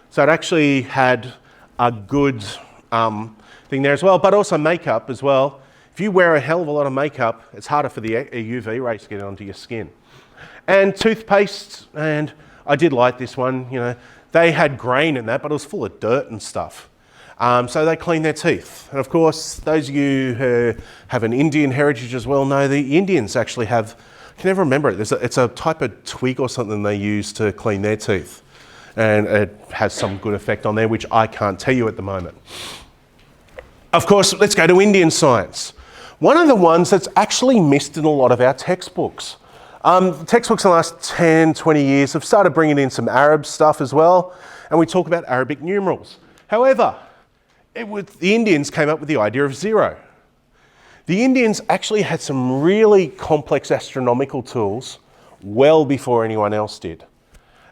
So it actually had a good thing there as well, but also makeup as well. If you wear a hell of a lot of makeup, it's harder for the UV rays to get onto your skin. And toothpaste, and I did like this one, they had grain in that, but it was full of dirt and stuff. So they cleaned their teeth. And of course, those of you who have an Indian heritage as well know the Indians actually have, I can never remember it, it's a type of twig or something they use to clean their teeth. And it has some good effect on there, which I can't tell you at the moment. Of course, let's go to Indian science. One of the ones that's actually missed in a lot of our textbooks. Textbooks in the last 10, 20 years have started bringing in some Arab stuff as well, and we talk about Arabic numerals. However, the Indians came up with the idea of zero. The Indians actually had some really complex astronomical tools well before anyone else did.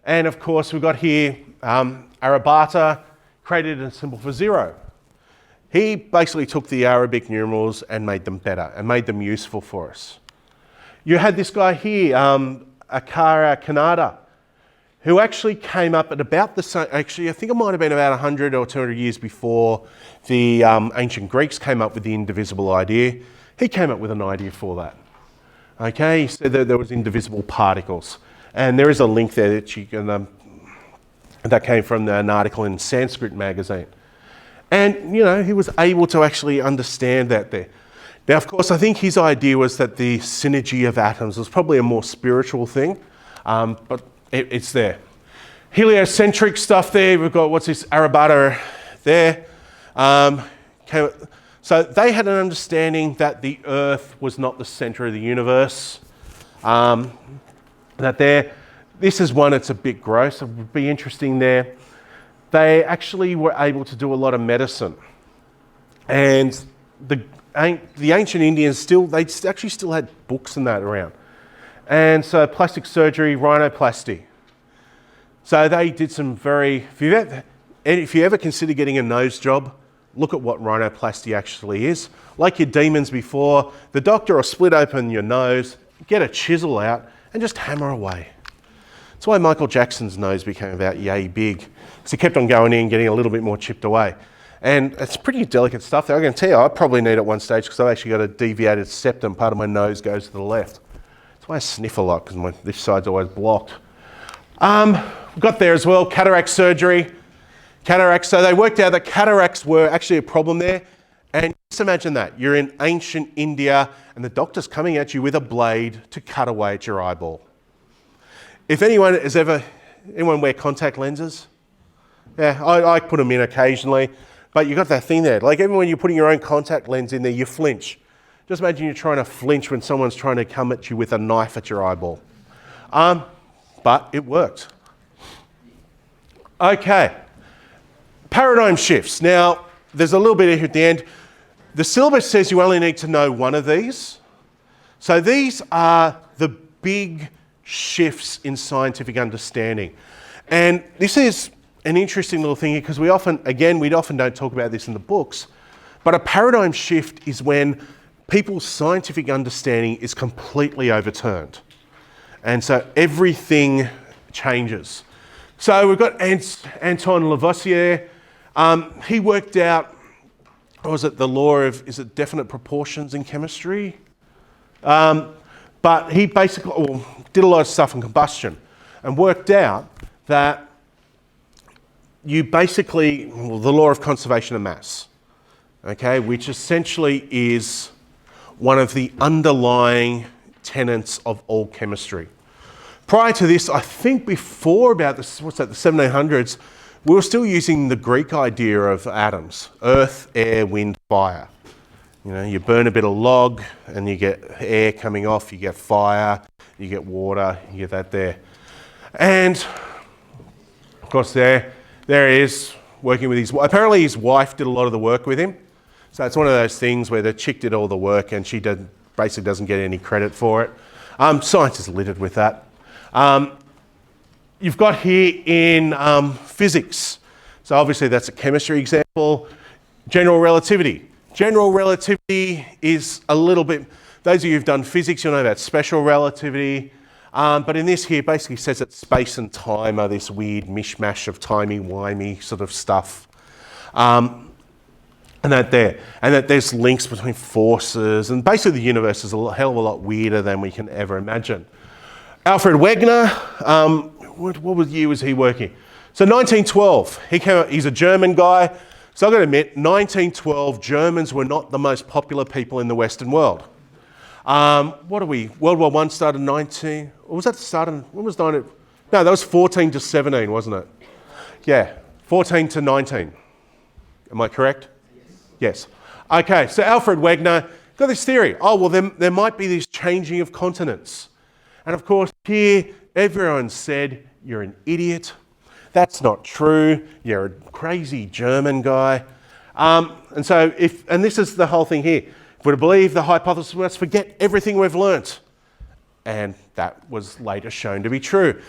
And of course, we've got here Aryabhata created a symbol for zero. He basically took the Arabic numerals and made them better and made them useful for us. You had this guy here, Akara Kannada, who actually came up at about the same, actually I think it might have been about 100 or 200 years before the ancient Greeks came up with the indivisible idea. He came up with an idea for that. Okay, he said that there was indivisible particles. And there is a link there that you can, that came from an article in Sanskrit magazine. And, he was able to actually understand that there. Now, of course, I think his idea was that the synergy of atoms was probably a more spiritual thing, but it's there. Heliocentric stuff there, we've got, what's this, Aryabhata there. So they had an understanding that the Earth was not the centre of the universe. This is one that's a bit gross, it would be interesting there. They actually were able to do a lot of medicine. And the ancient Indians they actually still had books and that around. And so plastic surgery, rhinoplasty. So they did some if you ever consider getting a nose job, look at what rhinoplasty actually is. Like your demons before, the doctor will split open your nose, get a chisel out, and just hammer away. That's why Michael Jackson's nose became about yay big. So he kept on going in, getting a little bit more chipped away. And it's pretty delicate stuff there. I can tell you, I probably need it at one stage because I've actually got a deviated septum. Part of my nose goes to the left. That's why I sniff a lot because this side's always blocked. We've got there as well, cataract surgery. Cataracts, so they worked out that cataracts were actually a problem there. And just imagine that. You're in ancient India and the doctor's coming at you with a blade to cut away at your eyeball. If anyone wear contact lenses? Yeah, I put them in occasionally. But you've got that thing there. Like even when you're putting your own contact lens in there, you flinch. Just imagine you're trying to flinch when someone's trying to come at you with a knife at your eyeball. But it worked. Okay. Paradigm shifts. Now, there's a little bit here at the end. The syllabus says you only need to know one of these. So these are the big shifts in scientific understanding. And this is an interesting little thing here, because we often don't talk about this in the books, but a paradigm shift is when people's scientific understanding is completely overturned. And so everything changes. So we've got Anton Lavoisier. He worked out, what was it, the law of, is it definite proportions in chemistry? But he basically did a lot of stuff in combustion and worked out that you basically, the law of conservation of mass, okay, which essentially is one of the underlying tenets of all chemistry. Prior to this, I think before about the 1700s, we were still using the Greek idea of atoms: earth, air, wind, fire. You know, you burn a bit of log and you get air coming off, you get fire, you get water, you get that there. And of course there he is working with apparently his wife did a lot of the work with him. So it's one of those things where the chick did all the work and she basically doesn't get any credit for it. Science is littered with that. You've got here in physics. So obviously that's a chemistry example. General relativity. General relativity is a little bit, those of you who've done physics, you'll know about special relativity. But in this here, basically says that space and time are this weird mishmash of timey-wimey sort of stuff. And that there's links between forces, and basically the universe is a hell of a lot weirder than we can ever imagine. Alfred Wegener, what year was he working? So 1912, he's a German guy. So I've got to admit, 1912, Germans were not the most popular people in the Western world. World War I started in 19, or was that the start of, when was 19? No, that was 14 to 17, wasn't it? Yeah, 14 to 19. Am I correct? Yes. Okay, so Alfred Wegener got this theory. Oh, well, there might be this changing of continents. And of course, here, everyone said, you're an idiot. That's not true. You're a crazy German guy. And this is the whole thing here. If we're to believe the hypothesis, we must forget everything we've learnt. And that was later shown to be true.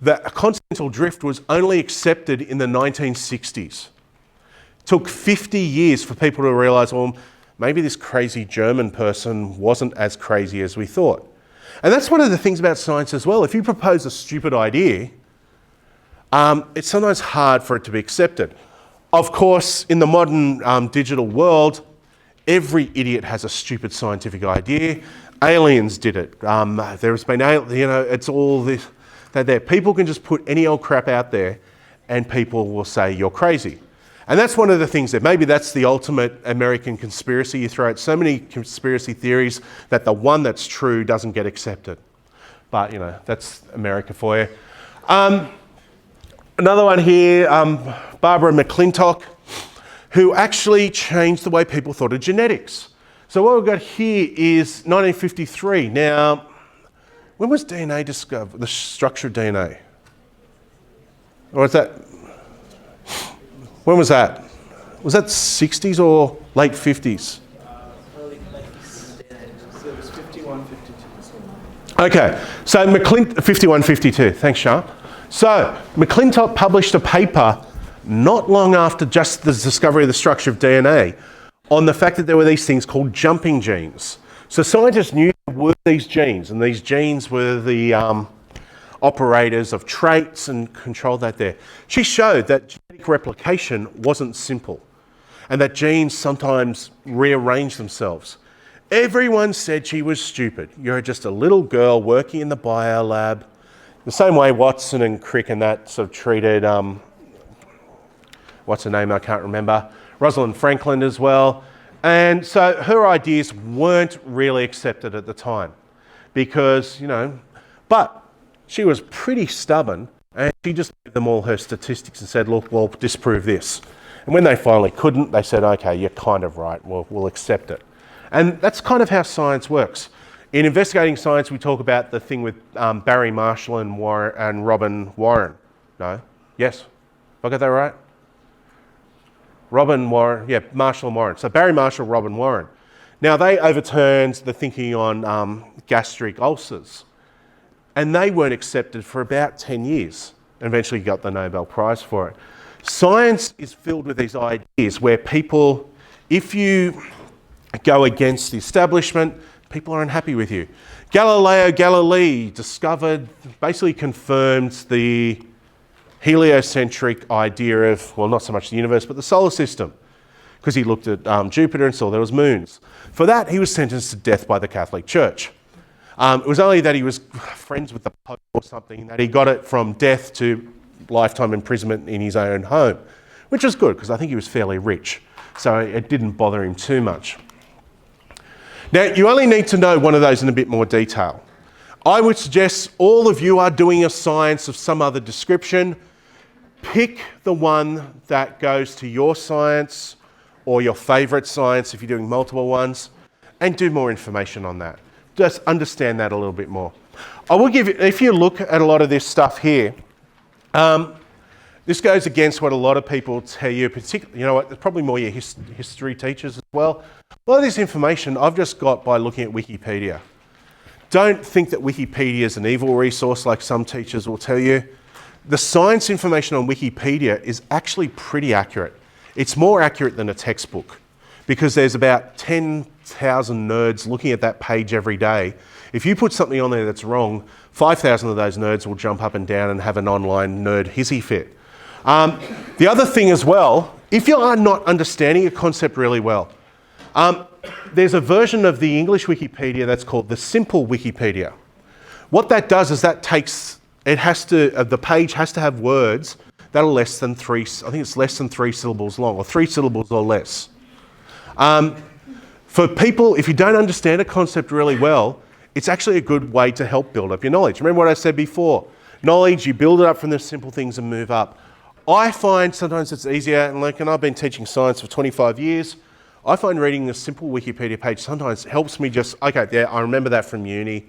The continental drift was only accepted in the 1960s. It took 50 years for people to realise, well, maybe this crazy German person wasn't as crazy as we thought. And that's one of the things about science as well. If you propose a stupid idea, it's sometimes hard for it to be accepted. Of course, in the modern digital world, every idiot has a stupid scientific idea. Aliens did it. There's been, it's all this, that people can just put any old crap out there and people will say you're crazy. And that's one of the things that maybe that's the ultimate American conspiracy. You throw out so many conspiracy theories that the one that's true doesn't get accepted. But, that's America for you. Another one here, Barbara McClintock, who actually changed the way people thought of genetics. So what we've got here is 1953. Now, when was DNA discovered, the structure of DNA? Or was that, when was that? Was that 60s or late 50s? Early 50s. So it was 51, 52. Okay, so 51, 52, thanks Sharp. So McClintock published a paper not long after just the discovery of the structure of DNA on the fact that there were these things called jumping genes. So scientists knew there were these genes, and these genes were the operators of traits and controlled that there. She showed that genetic replication wasn't simple and that genes sometimes rearrange themselves. Everyone said she was stupid. You're just a little girl working in the biolab. The same way Watson and Crick and that sort of treated, what's her name, I can't remember, Rosalind Franklin as well. And so her ideas weren't really accepted at the time because, but she was pretty stubborn and she just gave them all her statistics and said, look, we'll disprove this. And when they finally couldn't, they said, okay, you're kind of right, we'll accept it. And that's kind of how science works. In investigating science, we talk about the thing with Barry Marshall and Robin Warren. No? Yes? Have I got that right? Robin Warren, yeah, Marshall and Warren. So Barry Marshall, Robin Warren. Now they overturned the thinking on gastric ulcers, and they weren't accepted for about 10 years. and eventually got the Nobel Prize for it. Science is filled with these ideas where people, if you go against the establishment, people are unhappy with you. Galileo Galilei basically confirmed the heliocentric idea of, well, not so much the universe, but the solar system, because he looked at Jupiter and saw there was moons. For that, he was sentenced to death by the Catholic Church. It was only that he was friends with the Pope or something that he got it from death to lifetime imprisonment in his own home, which was good because I think he was fairly rich, so it didn't bother him too much. Now, you only need to know one of those in a bit more detail. I would suggest all of you are doing a science of some other description. Pick the one that goes to your science or your favourite science if you're doing multiple ones, and do more information on that. Just understand that a little bit more. I will give you, if you look at a lot of this stuff here, this goes against what a lot of people tell you, particularly, you know what, probably more your history teachers as well. A lot of this information I've just got by looking at Wikipedia. Don't think that Wikipedia is an evil resource like some teachers will tell you. The science information on Wikipedia is actually pretty accurate. It's more accurate than a textbook because there's about 10,000 nerds looking at that page every day. If you put something on there that's wrong, 5,000 of those nerds will jump up and down and have an online nerd hissy fit. The other thing as well, if you are not understanding a concept really well, there's a version of the English Wikipedia that's called the Simple Wikipedia. What that does is that takes, the page has to have words that are less than three, I think it's less than 3 syllables long, or 3 syllables or less. For people, if you don't understand a concept really well, it's actually a good way to help build up your knowledge. Remember what I said before, knowledge, you build it up from the simple things and move up. I find sometimes it's easier, and I've been teaching science for 25 years, I find reading the Simple Wikipedia page sometimes helps me just, okay, yeah, I remember that from uni,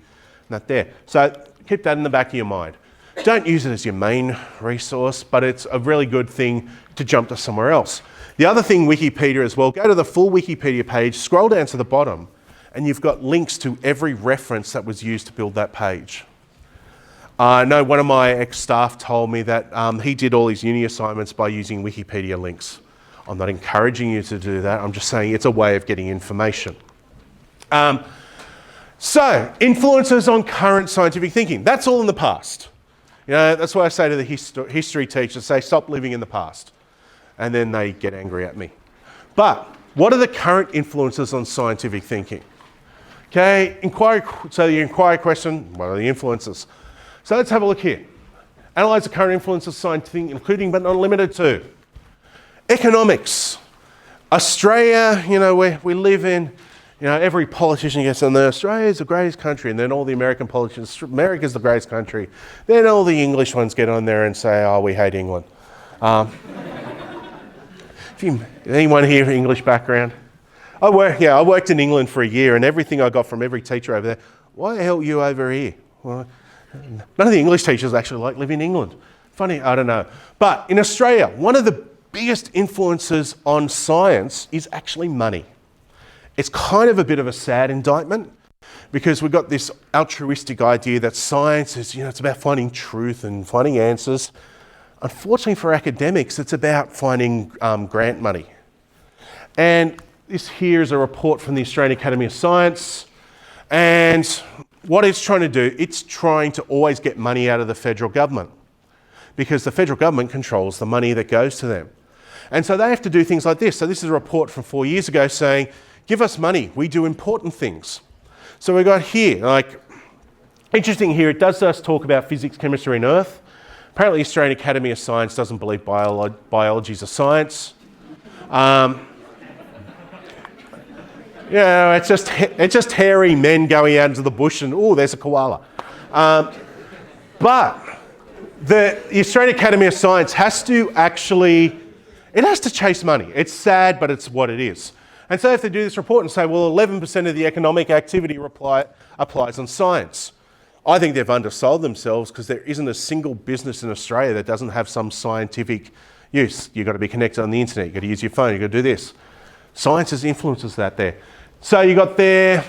that there. So keep that in the back of your mind. Don't use it as your main resource, but it's a really good thing to jump to somewhere else. The other thing, Wikipedia as well, go to the full Wikipedia page, scroll down to the bottom, and you've got links to every reference that was used to build that page. I know one of my ex-staff told me that he did all his uni assignments by using Wikipedia links. I'm not encouraging you to do that, I'm just saying it's a way of getting information. So, influences on current scientific thinking. That's all in the past. You know, that's why I say to the history teachers, say, stop living in the past. And then they get angry at me. But what are the current influences on scientific thinking? Okay, so the inquiry question, what are the influences? So let's have a look here. Analyse the current influences of scientific thinking, including but not limited to economics. Australia, you know, we live in, you know, every politician gets on there, Australia is the greatest country, and then all the American politicians, America's the greatest country. Then all the English ones get on there and say, oh, we hate England. Anyone here English background? I worked in England for a year, and everything I got from every teacher over there, why the hell are you over here? Well, none of the English teachers actually like living in England. Funny, I don't know. But in Australia, one of the biggest influences on science is actually money. It's kind of a bit of a sad indictment because we've got this altruistic idea that science is, you know, it's about finding truth and finding answers. Unfortunately for academics, it's about finding grant money. And this here is a report from the Australian Academy of Science. And what it's trying to do, it's trying to always get money out of the federal government because the federal government controls the money that goes to them. And so they have to do things like this. So this is a report from 4 years ago saying, give us money, we do important things. So we got here, like, interesting here, it does us talk about physics, chemistry and earth. Apparently the Australian Academy of Science doesn't believe biology is a science. Yeah, it's just hairy men going out into the bush and, oh, there's a koala. But the Australian Academy of Science has to actually, it has to chase money. It's sad, but it's what it is. And so if they do this report and say, well, 11% of the economic activity applies on science, I think they've undersold themselves because there isn't a single business in Australia that doesn't have some scientific use. You've got to be connected on the internet, you've got to use your phone, you've got to do this. Science has influences that there. So you got there,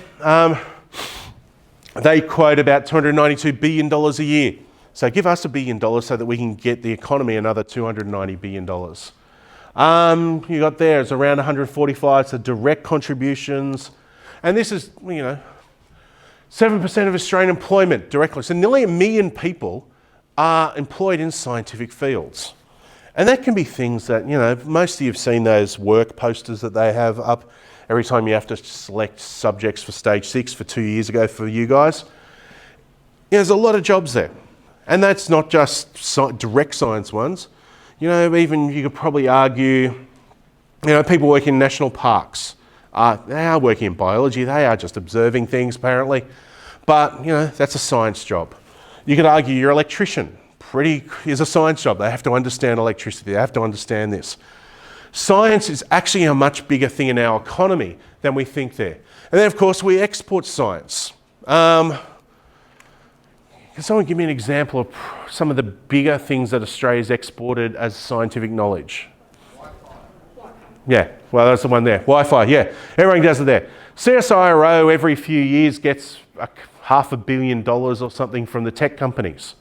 they quote about $292 billion a year So give us $1 billion so that we can get the economy another $290 billion. You got there, it's around 145, so direct contributions. And this is, 7% of Australian employment directly. So nearly 1 million people are employed in scientific fields. And that can be things that, most of you have seen those work posters that they have up every time you have to select subjects for stage 6 for 2 years ago for you guys. There's a lot of jobs there. And that's not just direct science ones. Even you could probably argue, people working in national parks. They are working in biology, they are just observing things apparently. But, that's a science job. You could argue your electrician is a science job. They have to understand electricity, they have to understand this. Science is actually a much bigger thing in our economy than we think there. And then of course we export science. Can someone give me an example of some of the bigger things that Australia's exported as scientific knowledge? Yeah, well, that's the one there. Wi-Fi, yeah. Everyone does it there. CSIRO every few years gets $500 million or something from the tech companies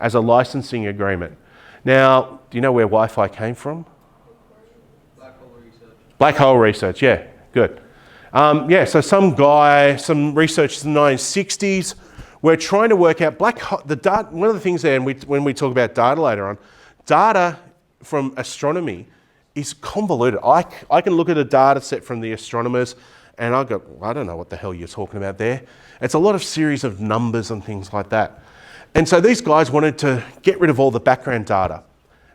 as a licensing agreement. Now, do you know where Wi-Fi came from? Black hole research. Black hole research, yeah, good. So some researchers in the 1960s were trying to work out one of the things there, and when we talk about data later on, data from astronomy is convoluted. I can look at a data set from the astronomers and I go, I don't know what the hell you're talking about there. It's a lot of series of numbers and things like that. And so these guys wanted to get rid of all the background data,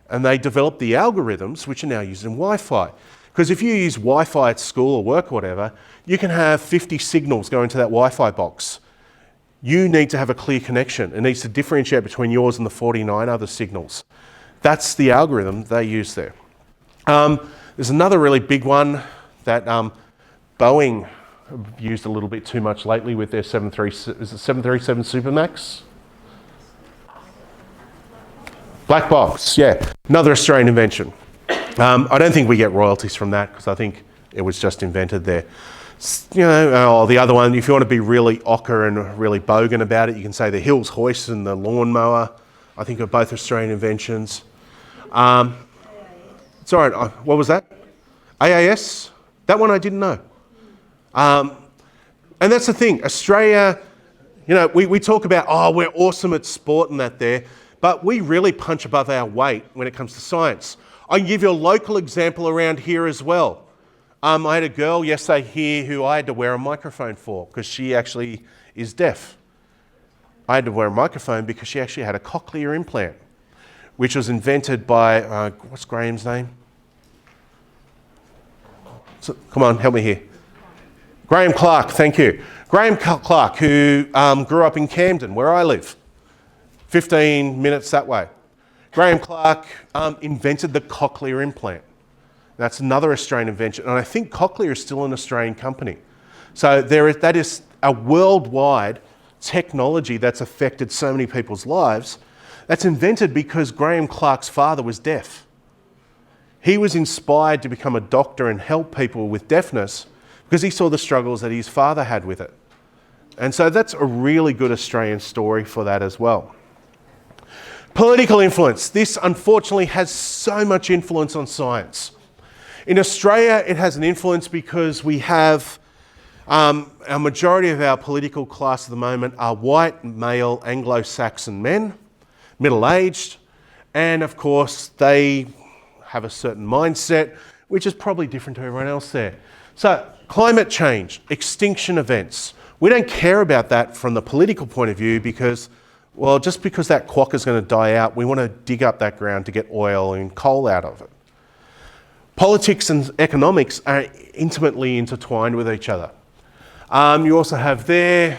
and they developed the algorithms which are now used in Wi-Fi. Because if you use Wi-Fi at school or work or whatever, you can have 50 signals going to that Wi-Fi box. You need to have a clear connection. It needs to differentiate between yours and the 49 other signals. That's the algorithm they use there. There's another really big one that Boeing used a little bit too much lately with their 737 Supermax? Black box, yeah, another Australian invention. I don't think we get royalties from that because I think it was just invented there. The other one, if you want to be really ochre and really bogan about it, you can say the Hills hoist and the lawnmower, I think are both Australian inventions. It's all right, what was that? AAS? That one I didn't know. And that's the thing, Australia, we talk about, we're awesome at sport and that there, but we really punch above our weight when it comes to science. I can give you a local example around here as well. I had a girl yesterday here who I had to wear a microphone for because she actually is deaf. I had to wear a microphone because she actually had a cochlear implant, which was invented by, what's Graham's name? Come on, help me here. Graham Clark, thank you. Graham Clark, who grew up in Camden, where I live, 15 minutes that way. Graham Clark invented the cochlear implant. That's another Australian invention, and I think Cochlear is still an Australian company. So that is a worldwide technology that's affected so many people's lives. That's invented because Graham Clark's father was deaf. He was inspired to become a doctor and help people with deafness because he saw the struggles that his father had with it. And so that's a really good Australian story for that as well. Political influence. This unfortunately has so much influence on science. In Australia, it has an influence because we have a majority of our political class at the moment are white, male, Anglo-Saxon men, middle-aged, and of course they have a certain mindset, which is probably different to everyone else there. So climate change, extinction events, we don't care about that from the political point of view because, well, just because that quokka is going to die out, we want to dig up that ground to get oil and coal out of it. Politics and economics are intimately intertwined with each other. You also have there,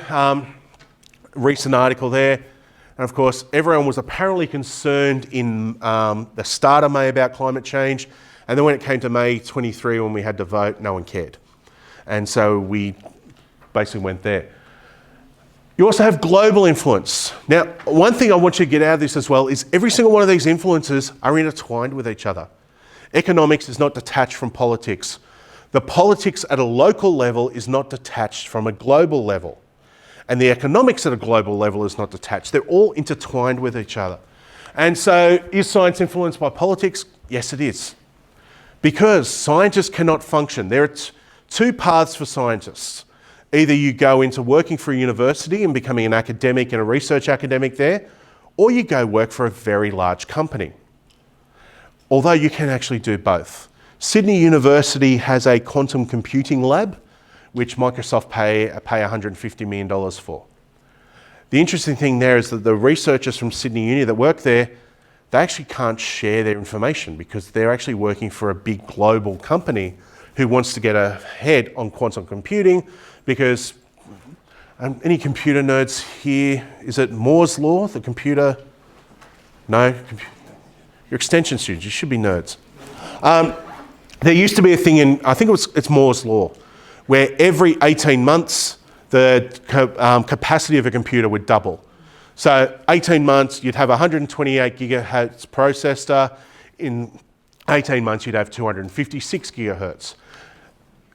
recent article there, and of course everyone was apparently concerned in the start of May about climate change, and then when it came to May 23 when we had to vote, no one cared. And so we basically went there. You also have global influence. Now, one thing I want you to get out of this as well is every single one of these influences are intertwined with each other. Economics is not detached from politics. The politics at a local level is not detached from a global level. And the economics at a global level is not detached. They're all intertwined with each other. And so is science influenced by politics? Yes, it is. Because scientists cannot function. There are two paths for scientists. Either you go into working for a university and becoming an academic and a research academic there, or you go work for a very large company. Although you can actually do both. Sydney University has a quantum computing lab, which Microsoft pay $150 million for. The interesting thing there is that the researchers from Sydney Uni that work there, they actually can't share their information because they're actually working for a big global company who wants to get ahead on quantum computing because any computer nerds here, is it Moore's Law, the computer? No? You're extension students, you should be nerds. There used to be a thing in, I think it's Moore's Law, where every 18 months, the capacity of a computer would double. So 18 months, you'd have a 128 gigahertz processor. In 18 months, you'd have 256 gigahertz.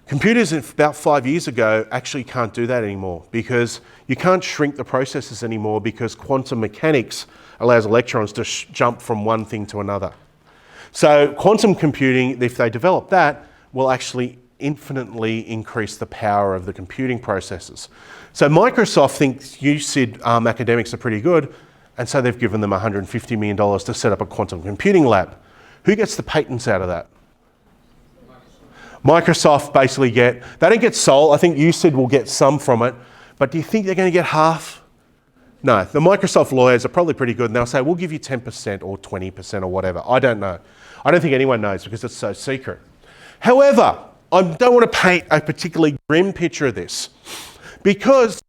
Computers about 5 years ago actually can't do that anymore because you can't shrink the processors anymore because quantum mechanics allows electrons to jump from one thing to another. So quantum computing, if they develop that, will actually infinitely increase the power of the computing processes. So Microsoft thinks USyd academics are pretty good, and so they've given them $150 million to set up a quantum computing lab. Who gets the patents out of that? Microsoft basically they don't get sold. I think USyd will get some from it, but do you think they're going to get half? No, the Microsoft lawyers are probably pretty good and they'll say, we'll give you 10% or 20% or whatever. I don't know. I don't think anyone knows because it's so secret. However, I don't want to paint a particularly grim picture of this because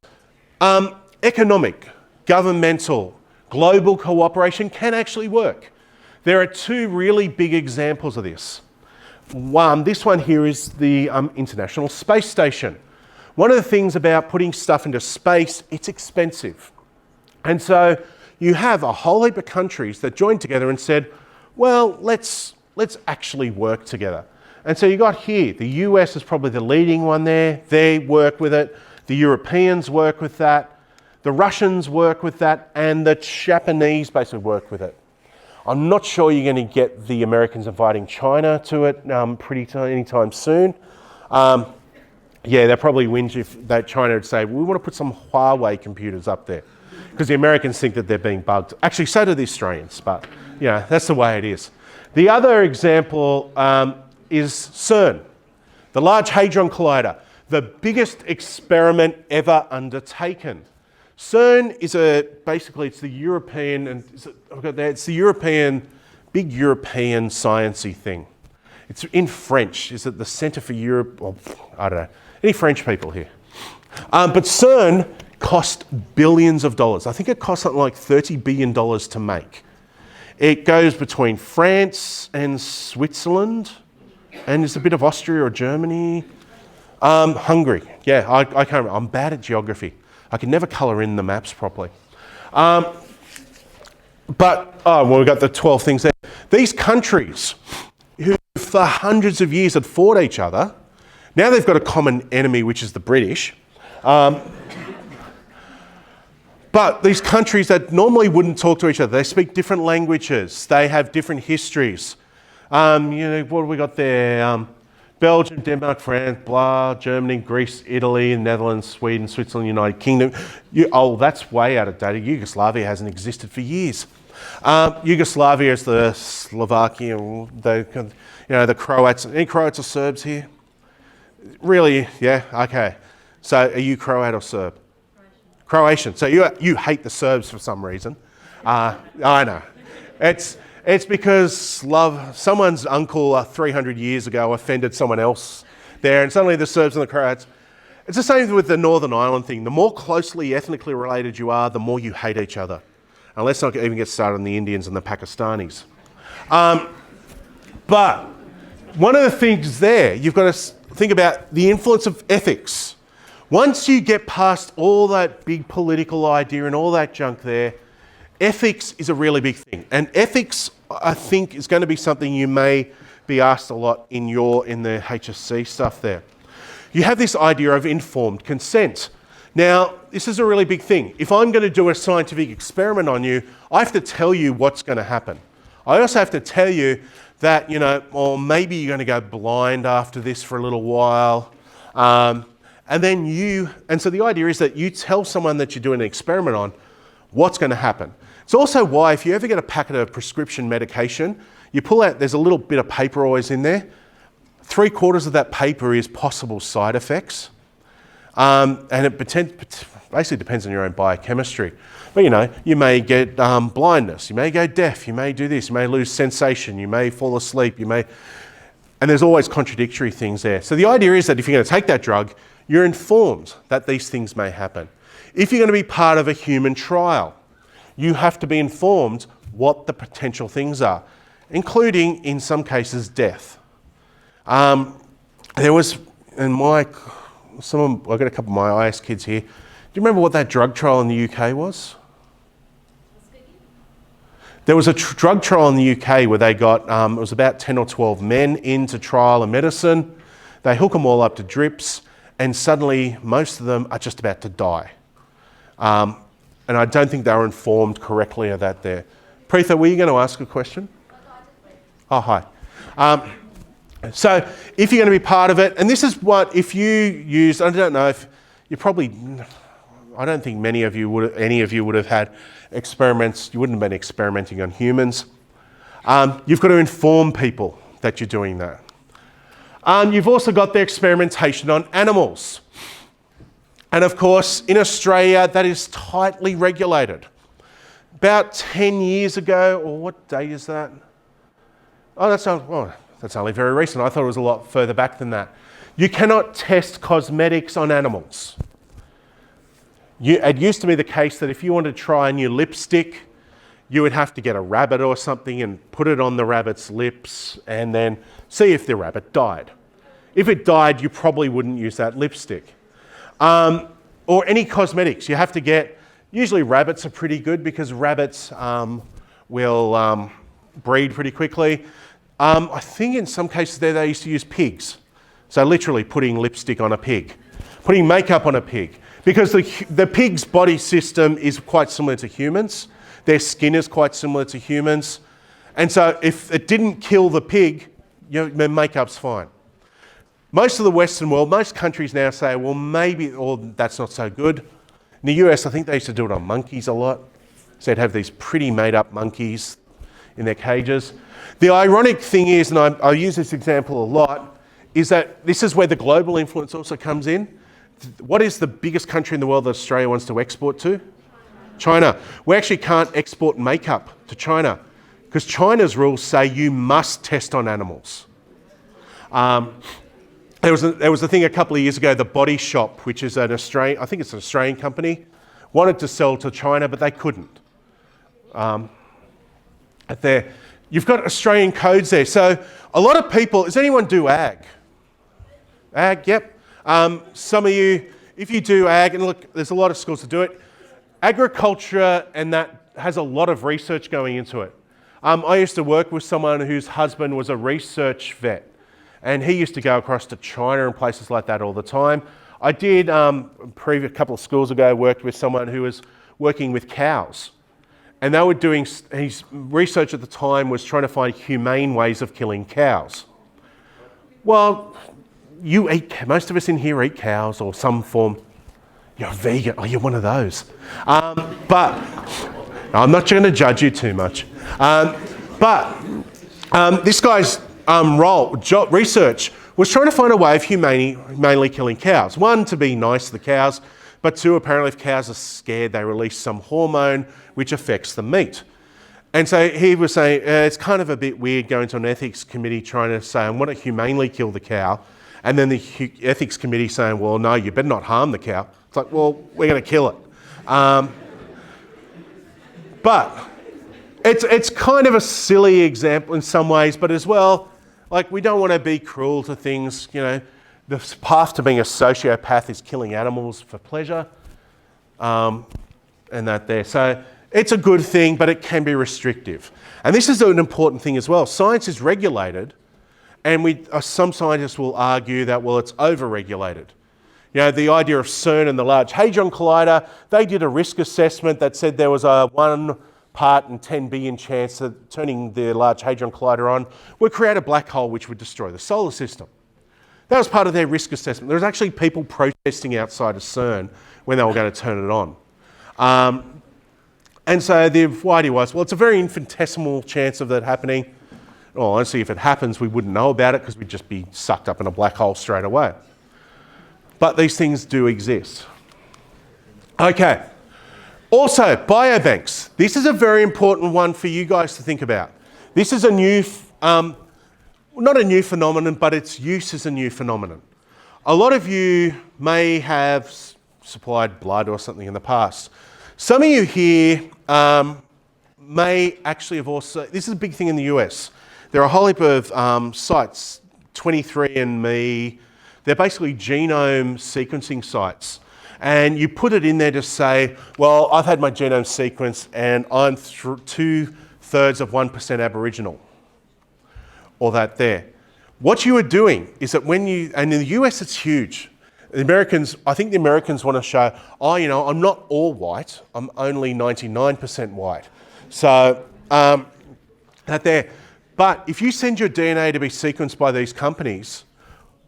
economic, governmental, global cooperation can actually work. There are two really big examples of this. This one here is the International Space Station. One of the things about putting stuff into space, it's expensive. And so you have a whole heap of countries that joined together and said, well, let's actually work together. And so you got here, the US is probably the leading one there. They work with it. The Europeans work with that. The Russians work with that. And the Japanese basically work with it. I'm not sure you're going to get the Americans inviting China to it anytime soon. Yeah, they'll probably whinge if China would say, we want to put some Huawei computers up there. Because the Americans think that they're being bugged. Actually, so do the Australians, but yeah, that's the way it is. The other example is CERN, the Large Hadron Collider, the biggest experiment ever undertaken. CERN is basically it's the European, it's the European, big European sciencey thing. It's in French. Is it the Centre for Europe? Well, I don't know. Any French people here? But CERN cost billions of dollars. I think it cost something like $30 billion to make. It goes between France and Switzerland, and there's a bit of Austria or Germany. Hungary. Yeah, I can't remember. I'm bad at geography. I can never colour in the maps properly. Well, we've got the 12 things there. These countries who for hundreds of years had fought each other, now they've got a common enemy, which is the British. But these countries that normally wouldn't talk to each other, they speak different languages, they have different histories. What have we got there? Belgium, Denmark, France, Germany, Greece, Italy, Netherlands, Sweden, Switzerland, United Kingdom. That's way out of date. Yugoslavia hasn't existed for years. Yugoslavia is the Slovakia, the Croats. Any Croats or Serbs here? Really? Yeah? Okay. So are you Croat or Serb? Croatian. So you hate the Serbs for some reason. I know. It's because someone's uncle 300 years ago offended someone else there, and suddenly the Serbs and the Croats. It's the same with the Northern Ireland thing. The more closely ethnically related you are, the more you hate each other. And let's not even get started on the Indians and the Pakistanis. But one of the things there, you've got to think about the influence of ethics. Once you get past all that big political idea and all that junk there, ethics is a really big thing. And ethics, I think, is going to be something you may be asked a lot in the HSC stuff there. You have this idea of informed consent. Now, this is a really big thing. If I'm going to do a scientific experiment on you, I have to tell you what's going to happen. I also have to tell you that, or maybe you're going to go blind after this for a little while. And so the idea is that you tell someone that you're doing an experiment on what's going to happen. It's also why if you ever get a packet of prescription medication, you pull out, there's a little bit of paper always in there. 3/4 of that paper is possible side effects. And it basically depends on your own biochemistry. But you may get blindness, you may go deaf, you may do this, you may lose sensation, you may fall asleep, and there's always contradictory things there. So the idea is that if you're going to take that drug, you're informed that these things may happen. If you're going to be part of a human trial, you have to be informed what the potential things are, including, in some cases, death. There was, I've got a couple of my IS kids here. Do you remember what that drug trial in the UK was? There was a drug trial in the UK where they got, it was about 10 or 12 men into trial of medicine. They hook them all up to drips, and suddenly most of them are just about to die. And I don't think they were informed correctly of that there. Preetha, were you going to ask a question? Oh, hi. So if you're going to be part of it, and this is what, if you use, I don't know if you probably, I don't think any of you would have had experiments, you wouldn't have been experimenting on humans. You've got to inform people that you're doing that. You've also got the experimentation on animals. And of course, in Australia, that is tightly regulated. About 10 years ago, or what date is that? Oh, that's only very recent. I thought it was a lot further back than that. You cannot test cosmetics on animals. It used to be the case that if you wanted to try a new lipstick, you would have to get a rabbit or something and put it on the rabbit's lips and then see if the rabbit died. If it died, you probably wouldn't use that lipstick. Or any cosmetics. You have to get, usually rabbits are pretty good because rabbits will breed pretty quickly. I think in some cases there they used to use pigs. So literally putting lipstick on a pig, putting makeup on a pig. Because the pig's body system is quite similar to humans. Their skin is quite similar to humans. And so if it didn't kill the pig, the makeup's fine. Most of the Western world, most countries now say, well, maybe, or that's not so good. In the US, I think they used to do it on monkeys a lot. So they'd have these pretty made up monkeys in their cages. The ironic thing is, and I use this example a lot, is that this is where the global influence also comes in. What is the biggest country in the world that Australia wants to export to? China. We actually can't export makeup to China because China's rules say you must test on animals. There was a thing a couple of years ago, The Body Shop, which is an Australian, I think it's an Australian company, wanted to sell to China, but they couldn't. You've got Australian codes there. So a lot of people, does anyone do ag? Ag, yep. Some of you, if you do ag, and look, there's a lot of schools that do it, agriculture and that has a lot of research going into it. I used to work with someone whose husband was a research vet, and he used to go across to China and places like that all the time. I did, a couple of schools ago, worked with someone who was working with cows. And they were doing, his research at the time was trying to find humane ways of killing cows. Well, most of us in here eat cows or some form. You're a vegan. Oh, you're one of those. But I'm not going to judge you too much. This guy's research was trying to find a way of humanely killing cows. One, to be nice to the cows, but two, apparently if cows are scared, they release some hormone which affects the meat. And so he was saying, it's kind of a bit weird going to an ethics committee trying to say, I want to humanely kill the cow. And then the ethics committee saying, well, no, you better not harm the cow. It's like, well, we're going to kill it. But it's kind of a silly example in some ways, but as well, like we don't want to be cruel to things. The path to being a sociopath is killing animals for pleasure, and that there. So it's a good thing, but it can be restrictive. And this is an important thing as well. Science is regulated, and some scientists will argue that, well, it's over-regulated. You know, the idea of CERN and the Large Hadron Collider, they did a risk assessment that said there was a 1 part in 10 billion chance that turning the Large Hadron Collider on would create a black hole which would destroy the solar system. That was part of their risk assessment. There was actually people protesting outside of CERN when they were going to turn it on. And so the idea was, well, it's a very infinitesimal chance of that happening. Well, honestly, if it happens, we wouldn't know about it because we'd just be sucked up in a black hole straight away. But these things do exist. Okay. Also, biobanks. This is a very important one for you guys to think about. This is a new, not a new phenomenon, but its use is a new phenomenon. A lot of you may have supplied blood or something in the past. Some of you here may actually have also, this is a big thing in the US. There are a whole heap of sites, 23andMe, they're basically genome sequencing sites. And you put it in there to say, well, I've had my genome sequenced and I'm 2/3 of 1% Aboriginal, or that there. What you are doing is that when you, and in the US it's huge. The Americans, I think the Americans want to show, oh, you know, I'm not all white, I'm only 99% white. So, that there. But if you send your DNA to be sequenced by these companies,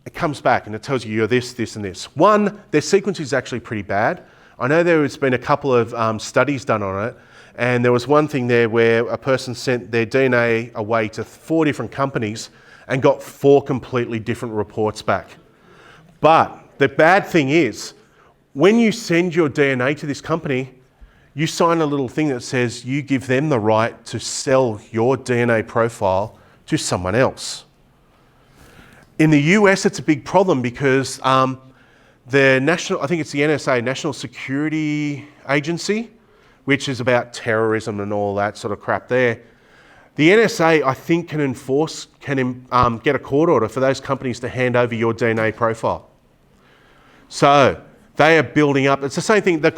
it comes back and it tells you you're this, this, and this. One, their sequence is actually pretty bad. I know there has been a couple of studies done on it, and there was one thing there where a person sent their DNA away to 4 different companies and got 4 completely different reports back. But the bad thing is, when you send your DNA to this company, you sign a little thing that says you give them the right to sell your DNA profile to someone else. In the US, it's a big problem because the national, I think it's the NSA, National Security Agency, which is about terrorism and all that sort of crap there. The NSA, I think, can enforce, get a court order for those companies to hand over your DNA profile. So they are building up. It's the same thing, the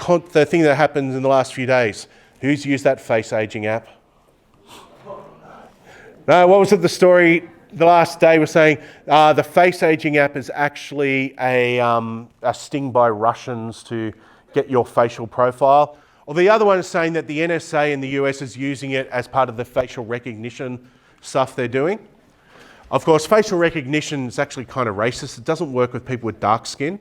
thing that happened in the last few days. Who's used that face aging app? No, what was it, the story the last day was saying the face aging app is actually a sting by Russians to get your facial profile. Or the other one is saying that the NSA in the US is using it as part of the facial recognition stuff they're doing. Of course, facial recognition is actually kind of racist. It doesn't work with people with dark skin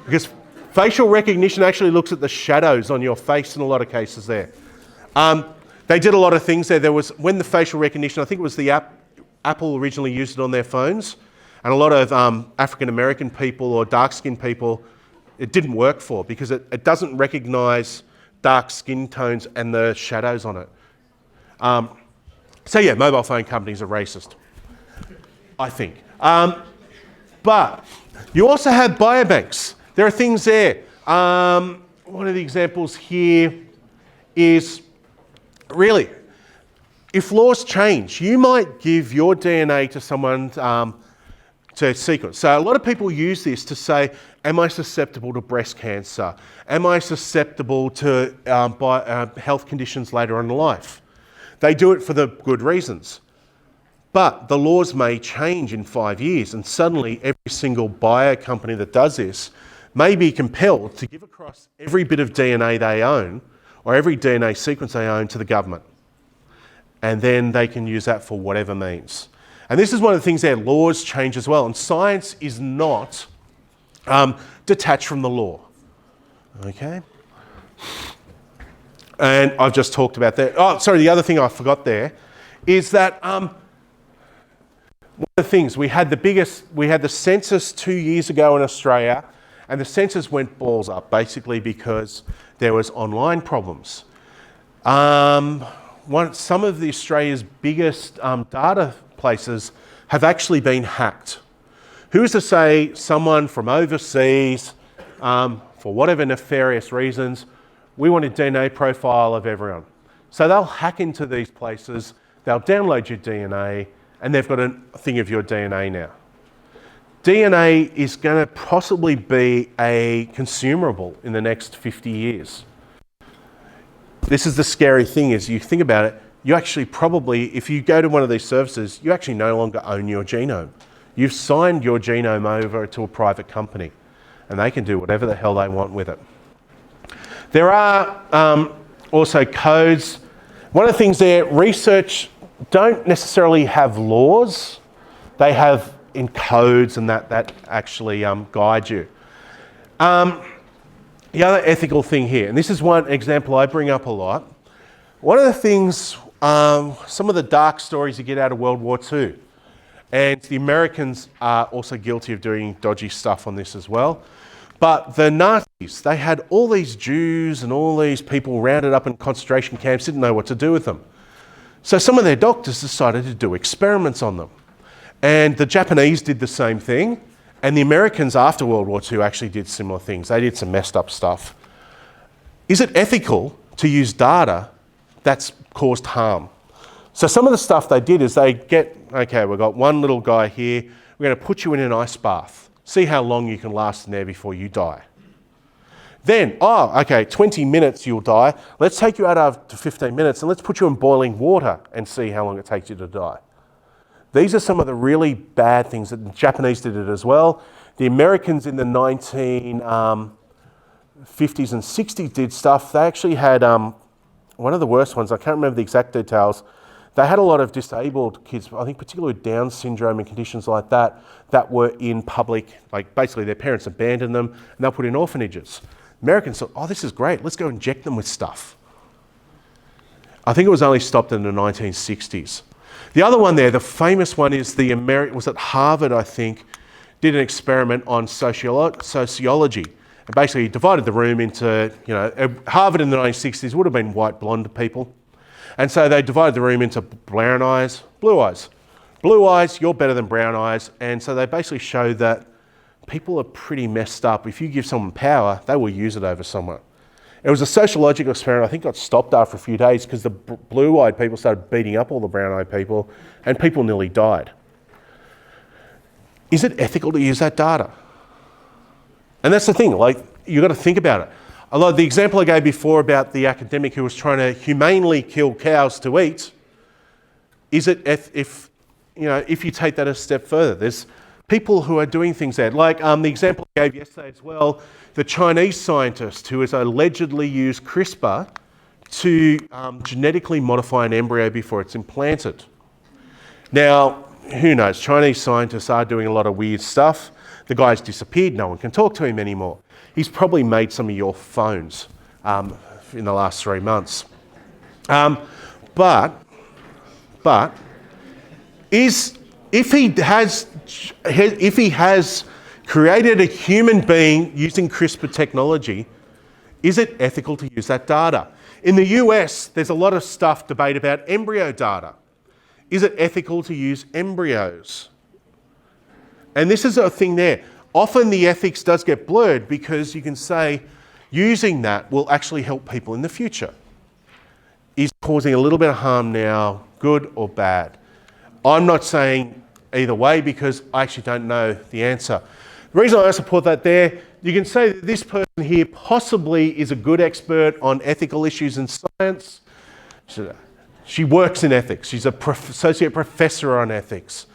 because facial recognition actually looks at the shadows on your face in a lot of cases there. They did a lot of things there. There was, when the facial recognition, I think it was the app, Apple originally used it on their phones, and a lot of African-American people or dark-skinned people, it didn't work for because it doesn't recognise dark skin tones and the shadows on it. So yeah, mobile phone companies are racist, I think. But you also have biobanks. There are things there. One of the examples here is really, if laws change, you might give your DNA to someone to sequence. So a lot of people use this to say, am I susceptible to breast cancer? Am I susceptible to health conditions later in life? They do it for the good reasons. But the laws may change in 5 years and suddenly every single bio company that does this may be compelled to give across every bit of DNA they own or every DNA sequence they own to the government. And then they can use that for whatever means. And this is one of the things there, laws change as well. And science is not detached from the law. Okay? And I've just talked about that. Oh, sorry, the other thing I forgot there is that one of the things, we had the census 2 years ago in Australia, and the census went balls up, basically because there was online problems. Some of the Australia's biggest data places have actually been hacked. Who's to say someone from overseas, for whatever nefarious reasons, we want a DNA profile of everyone. So they'll hack into these places, they'll download your DNA, and they've got a thing of your DNA now. DNA is going to possibly be a consumable in the next 50 years. This is the scary thing, is you think about it, you actually probably, if you go to one of these services, you actually no longer own your genome. You've signed your genome over to a private company. and they can do whatever the hell they want with it. There are also codes. One of the things there, research don't necessarily have laws. They have in codes, and that actually guide you. The other ethical thing here, and this is one example I bring up a lot. One of the things, some of the dark stories you get out of World War II, and the Americans are also guilty of doing dodgy stuff on this as well. But the Nazis, they had all these Jews and all these people rounded up in concentration camps, didn't know what to do with them. So some of their doctors decided to do experiments on them. And the Japanese did the same thing. And the Americans after World War II actually did similar things. They did some messed up stuff. Is it ethical to use data that's caused harm? So some of the stuff they did is they get, okay, we've got one little guy here. We're going to put you in an ice bath. See how long you can last in there before you die. Then, 20 minutes you'll die. Let's take you out after 15 minutes and let's put you in boiling water and see how long it takes you to die. These are some of the really bad things that the Japanese did it as well. The Americans in the 1950s and 60s did stuff. They actually had one of the worst ones. I can't remember the exact details. They had a lot of disabled kids, I think particularly with Down syndrome and conditions like that, that were in public, like basically their parents abandoned them and they'll put in orphanages. Americans thought, this is great, let's go inject them with stuff. I think it was only stopped in the 1960s. The other one there, the famous one is was at Harvard, I think, did an experiment on sociology. And basically divided the room into, Harvard in the 1960s would have been white blonde people. And so they divided the room into brown eyes, blue eyes. Blue eyes, you're better than brown eyes. And so they basically showed that people are pretty messed up. If you give someone power, they will use it over someone. It was a sociological experiment. I think got stopped after a few days because the blue-eyed people started beating up all the brown-eyed people and people nearly died. Is it ethical to use that data? And that's the thing, you've got to think about it. Although the example I gave before about the academic who was trying to humanely kill cows to eat, is it if you take that a step further? There's people who are doing things there. Like the example I gave yesterday as well, the Chinese scientist who has allegedly used CRISPR to genetically modify an embryo before it's implanted. Now, who knows? Chinese scientists are doing a lot of weird stuff. The guy's disappeared. No one can talk to him anymore. He's probably made some of your phones in the last 3 months. But if he has created a human being using CRISPR technology, is it ethical to use that data? In the US, there's a lot of debate about embryo data. Is it ethical to use embryos? And this is a thing there. Often the ethics does get blurred because you can say using that will actually help people in the future. Is causing a little bit of harm now good or bad? I'm not saying either way because I actually don't know the answer. The reason I support that there, you can say that this person here possibly is a good expert on ethical issues in science. She works in ethics. She's an associate professor on ethics.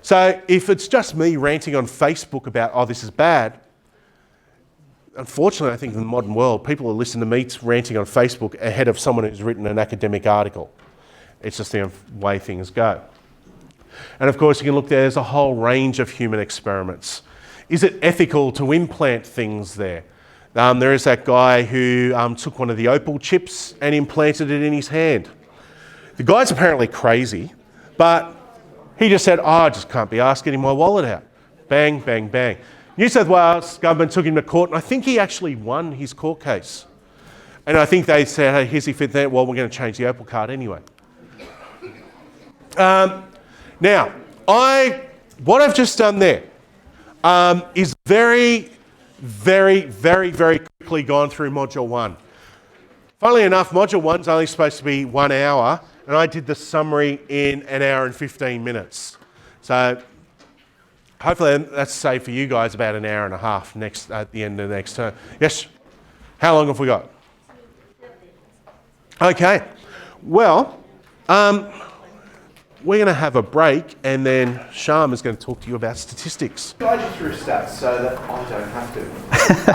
So if it's just me ranting on Facebook about, this is bad, unfortunately, I think in the modern world, people are listening to me ranting on Facebook ahead of someone who's written an academic article. It's just the way things go. And of course, you can look there's a whole range of human experiments. Is it ethical to implant things there? There is that guy who took one of the opal chips and implanted it in his hand. The guy's apparently crazy, but he just said, I just can't be asked getting my wallet out. Bang, bang, bang. New South Wales government took him to court, and I think he actually won his court case. And I think they said, hey, here's if it there. Well, we're going to change the opal card anyway. Now, what I've just done there is very, very, very, very quickly gone through Module 1. Funnily enough, Module 1's only supposed to be 1 hour, and I did the summary in 1 hour and 15 minutes. So hopefully that's safe for you guys about 1 hour and a half at the end of the next term. Yes? How long have we got? Okay. Well, we're going to have a break, and then Sham is going to talk to you about statistics. Guide you through stats so that I don't have to.